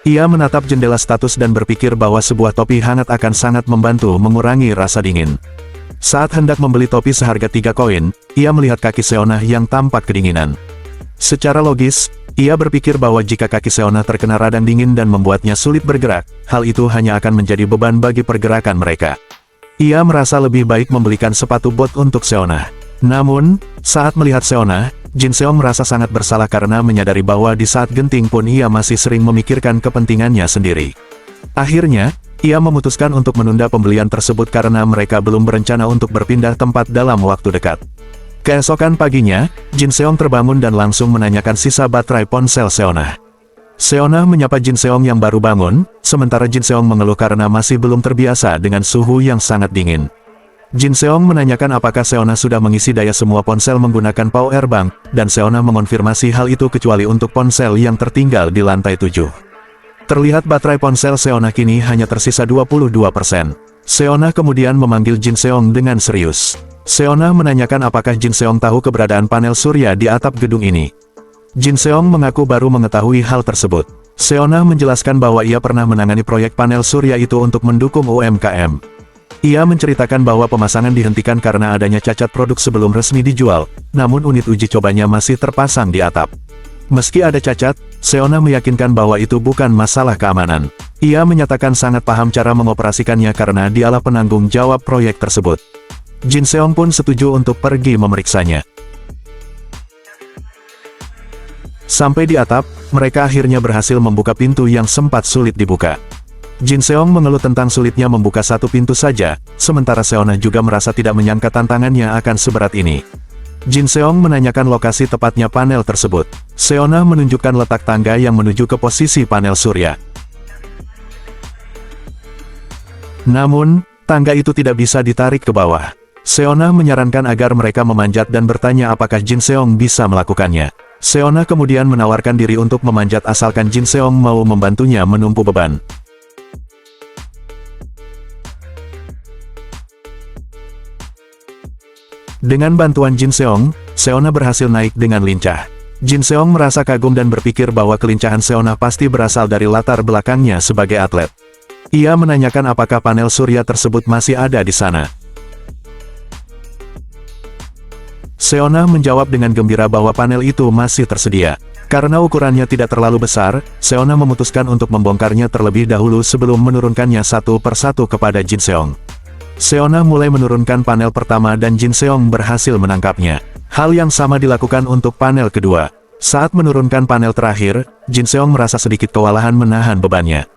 S1: Ia menatap jendela status dan berpikir bahwa sebuah topi hangat akan sangat membantu mengurangi rasa dingin. Saat hendak membeli topi seharga 3 koin, ia melihat kaki Seonah yang tampak kedinginan. Secara logis, ia berpikir bahwa jika kaki Seonah terkena radang dingin dan membuatnya sulit bergerak, hal itu hanya akan menjadi beban bagi pergerakan mereka. Ia merasa lebih baik membelikan sepatu bot untuk Seonah. Namun, saat melihat Seonah, Jin Seong merasa sangat bersalah karena menyadari bahwa di saat genting pun ia masih sering memikirkan kepentingannya sendiri. Akhirnya, ia memutuskan untuk menunda pembelian tersebut karena mereka belum berencana untuk berpindah tempat dalam waktu dekat. Keesokan paginya, Jin Seong terbangun dan langsung menanyakan sisa baterai ponsel Seonah. Seonah menyapa Jin Seong yang baru bangun, sementara Jin Seong mengeluh karena masih belum terbiasa dengan suhu yang sangat dingin. Jin Seong menanyakan apakah Seonah sudah mengisi daya semua ponsel menggunakan power bank, dan Seonah mengonfirmasi hal itu kecuali untuk ponsel yang tertinggal di lantai 7. Terlihat baterai ponsel Seonah kini hanya tersisa 22%. Seonah kemudian memanggil Jin Seong dengan serius. Seonah menanyakan apakah Jin Seong tahu keberadaan panel surya di atap gedung ini. Jin Seong mengaku baru mengetahui hal tersebut. Seonah menjelaskan bahwa ia pernah menangani proyek panel surya itu untuk mendukung UMKM. Ia menceritakan bahwa pemasangan dihentikan karena adanya cacat produk sebelum resmi dijual, namun unit uji cobanya masih terpasang di atap. Meski ada cacat, Seonah meyakinkan bahwa itu bukan masalah keamanan. Ia menyatakan sangat paham cara mengoperasikannya karena dialah penanggung jawab proyek tersebut. Jin Seong pun setuju untuk pergi memeriksanya. Sampai di atap, mereka akhirnya berhasil membuka pintu yang sempat sulit dibuka. Jin Seong mengeluh tentang sulitnya membuka satu pintu saja, sementara Seonah juga merasa tidak menyangka tantangannya akan seberat ini. Jin Seong menanyakan lokasi tepatnya panel tersebut. Seonah menunjukkan letak tangga yang menuju ke posisi panel surya. Namun, tangga itu tidak bisa ditarik ke bawah. Seonah menyarankan agar mereka memanjat dan bertanya apakah Jin Seong bisa melakukannya. Seonah kemudian menawarkan diri untuk memanjat asalkan Jin Seong mau membantunya menumpu beban. Dengan bantuan Jin Seong, Seonah berhasil naik dengan lincah. Jin Seong merasa kagum dan berpikir bahwa kelincahan Seonah pasti berasal dari latar belakangnya sebagai atlet. Ia menanyakan apakah panel surya tersebut masih ada di sana. Seonah menjawab dengan gembira bahwa panel itu masih tersedia. Karena ukurannya tidak terlalu besar, Seonah memutuskan untuk membongkarnya terlebih dahulu sebelum menurunkannya satu persatu kepada Jin Seong. Seonah mulai menurunkan panel pertama dan Jin Seong berhasil menangkapnya. Hal yang sama dilakukan untuk panel kedua. Saat menurunkan panel terakhir, Jin Seong merasa sedikit kewalahan menahan bebannya.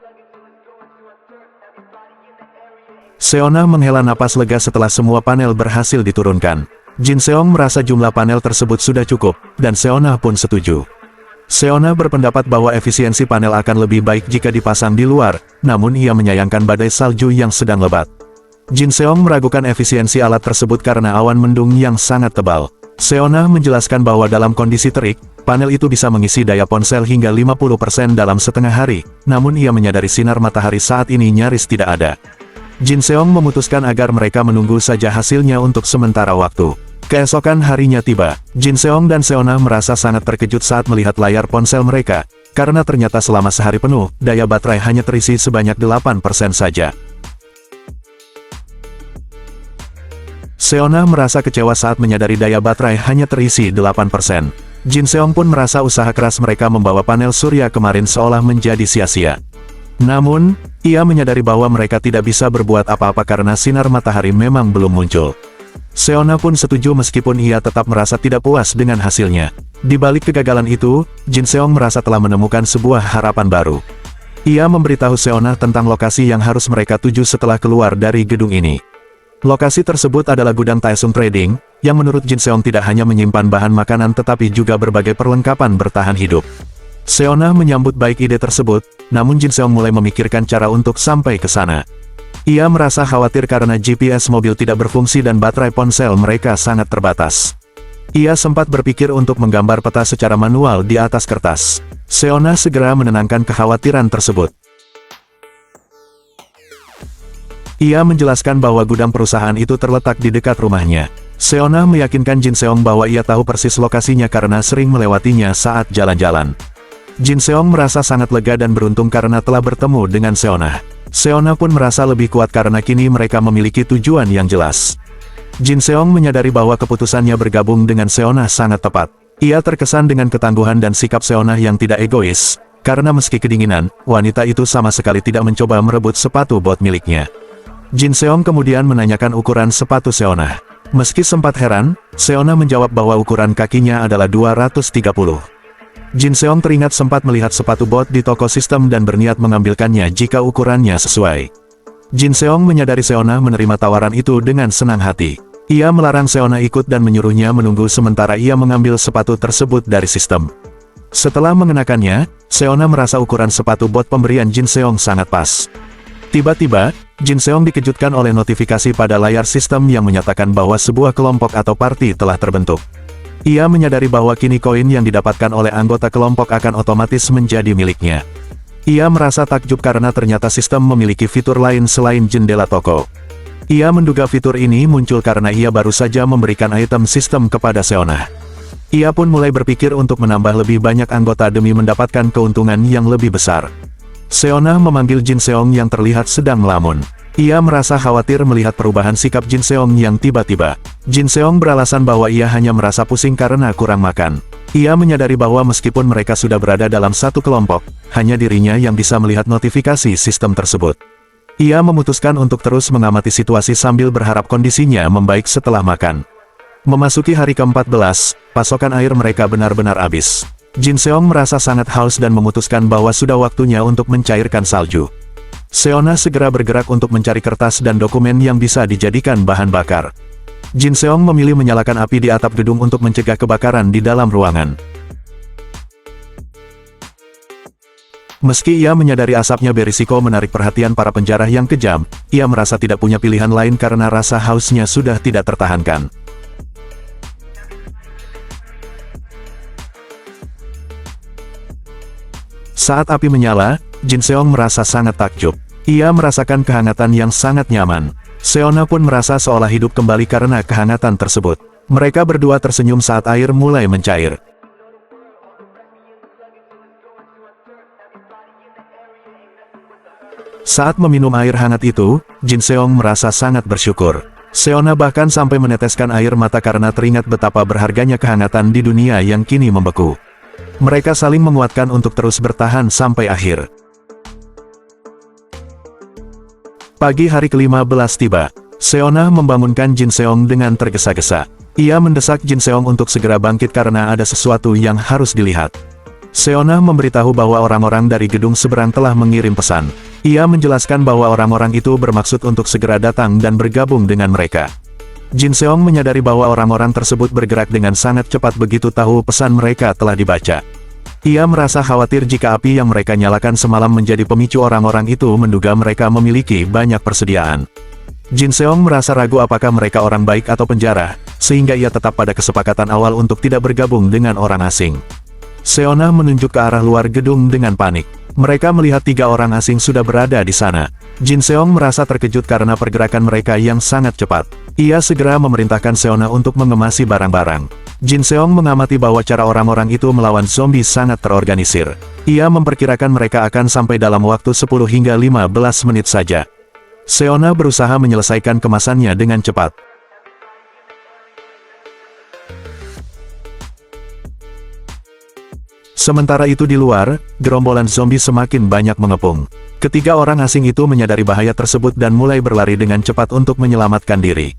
S1: Seonah menghela napas lega setelah semua panel berhasil diturunkan. Jin Seong merasa jumlah panel tersebut sudah cukup, dan Seonah pun setuju. Seonah berpendapat bahwa efisiensi panel akan lebih baik jika dipasang di luar, namun ia menyayangkan badai salju yang sedang lebat. Jin Seong meragukan efisiensi alat tersebut karena awan mendung yang sangat tebal. Seonah menjelaskan bahwa dalam kondisi terik, panel itu bisa mengisi daya ponsel hingga 50% dalam setengah hari, namun ia menyadari sinar matahari saat ini nyaris tidak ada. Jin Seong memutuskan agar mereka menunggu saja hasilnya untuk sementara waktu. Keesokan harinya tiba, Jin Seong dan Seonah merasa sangat terkejut saat melihat layar ponsel mereka, karena ternyata selama sehari penuh, daya baterai hanya terisi sebanyak 8% saja. Seonah merasa kecewa saat menyadari daya baterai hanya terisi 8%. Jin Seong pun merasa usaha keras mereka membawa panel surya kemarin seolah menjadi sia-sia. Namun, ia menyadari bahwa mereka tidak bisa berbuat apa-apa karena sinar matahari memang belum muncul. Seonah pun setuju meskipun ia tetap merasa tidak puas dengan hasilnya. Di balik kegagalan itu, Jin Seong merasa telah menemukan sebuah harapan baru. Ia memberitahu Seonah tentang lokasi yang harus mereka tuju setelah keluar dari gedung ini. Lokasi tersebut adalah gudang Taesung Trading, yang menurut Jin Seong tidak hanya menyimpan bahan makanan tetapi juga berbagai perlengkapan bertahan hidup. Seonah menyambut baik ide tersebut, namun Jin Seong mulai memikirkan cara untuk sampai ke sana. Ia merasa khawatir karena GPS mobil tidak berfungsi dan baterai ponsel mereka sangat terbatas. Ia sempat berpikir untuk menggambar peta secara manual di atas kertas. Seona segera menenangkan kekhawatiran tersebut. Ia menjelaskan bahwa gudang perusahaan itu terletak di dekat rumahnya. Seona meyakinkan Jin Seong bahwa ia tahu persis lokasinya karena sering melewatinya saat jalan-jalan. Jin Seong merasa sangat lega dan beruntung karena telah bertemu dengan Seona. Seona pun merasa lebih kuat karena kini mereka memiliki tujuan yang jelas. Jin Seong menyadari bahwa keputusannya bergabung dengan Seona sangat tepat. Ia terkesan dengan ketangguhan dan sikap Seona yang tidak egois, karena meski kedinginan, wanita itu sama sekali tidak mencoba merebut sepatu bot miliknya. Jin Seong kemudian menanyakan ukuran sepatu Seona. Meski sempat heran, Seona menjawab bahwa ukuran kakinya adalah 230. Jin Seong teringat sempat melihat sepatu bot di toko sistem dan berniat mengambilkannya jika ukurannya sesuai. Jin Seong menyadari Seona menerima tawaran itu dengan senang hati. Ia melarang Seona ikut dan menyuruhnya menunggu sementara ia mengambil sepatu tersebut dari sistem. Setelah mengenakannya, Seona merasa ukuran sepatu bot pemberian Jin Seong sangat pas. Tiba-tiba, Jin Seong dikejutkan oleh notifikasi pada layar sistem yang menyatakan bahwa sebuah kelompok atau party telah terbentuk. Ia menyadari bahwa kini koin yang didapatkan oleh anggota kelompok akan otomatis menjadi miliknya. Ia merasa takjub karena ternyata sistem memiliki fitur lain selain jendela toko. Ia menduga fitur ini muncul karena ia baru saja memberikan item sistem kepada Seona. Ia pun mulai berpikir untuk menambah lebih banyak anggota demi mendapatkan keuntungan yang lebih besar. Seona memanggil Jin Seong yang terlihat sedang melamun. Ia merasa khawatir melihat perubahan sikap Jin Seong yang tiba-tiba. Jin Seong beralasan bahwa ia hanya merasa pusing karena kurang makan. Ia menyadari bahwa meskipun mereka sudah berada dalam satu kelompok, hanya dirinya yang bisa melihat notifikasi sistem tersebut. Ia memutuskan untuk terus mengamati situasi sambil berharap kondisinya membaik setelah makan. Memasuki hari ke-14, pasokan air mereka benar-benar habis. Jin Seong merasa sangat haus dan memutuskan bahwa sudah waktunya untuk mencairkan salju. Seona segera bergerak untuk mencari kertas dan dokumen yang bisa dijadikan bahan bakar. Jin Seong memilih menyalakan api di atap gedung untuk mencegah kebakaran di dalam ruangan. Meski ia menyadari asapnya berisiko menarik perhatian para penjara yang kejam, ia merasa tidak punya pilihan lain karena rasa hausnya sudah tidak tertahankan. Saat api menyala, Jin Seong merasa sangat takjub. Ia merasakan kehangatan yang sangat nyaman. Seona pun merasa seolah hidup kembali karena kehangatan tersebut. Mereka berdua tersenyum saat air mulai mencair. Saat meminum air hangat itu, Jin Seong merasa sangat bersyukur. Seona bahkan sampai meneteskan air mata karena teringat betapa berharganya kehangatan di dunia yang kini membeku. Mereka saling menguatkan untuk terus bertahan sampai akhir. Pagi hari ke-15 tiba. Seona membangunkan Jin Seong dengan tergesa-gesa. Ia mendesak Jin Seong untuk segera bangkit karena ada sesuatu yang harus dilihat. Seona memberitahu bahwa orang-orang dari gedung seberang telah mengirim pesan. Ia menjelaskan bahwa orang-orang itu bermaksud untuk segera datang dan bergabung dengan mereka. Jin Seong menyadari bahwa orang-orang tersebut bergerak dengan sangat cepat begitu tahu pesan mereka telah dibaca. Ia merasa khawatir jika api yang mereka nyalakan semalam menjadi pemicu orang-orang itu menduga mereka memiliki banyak persediaan. Jin Seong merasa ragu apakah mereka orang baik atau penjara, sehingga ia tetap pada kesepakatan awal untuk tidak bergabung dengan orang asing. Seona menunjuk ke arah luar gedung dengan panik. Mereka melihat 3 orang asing sudah berada di sana. Jin Seong merasa terkejut karena pergerakan mereka yang sangat cepat. Ia segera memerintahkan Seona untuk mengemasi barang-barang. Jin Seong mengamati bahwa cara orang-orang itu melawan zombie sangat terorganisir. Ia memperkirakan mereka akan sampai dalam waktu 10 hingga 15 menit saja. Seona berusaha menyelesaikan kemasannya dengan cepat. Sementara itu di luar, gerombolan zombie semakin banyak mengepung. Ketiga orang asing itu menyadari bahaya tersebut dan mulai berlari dengan cepat untuk menyelamatkan diri.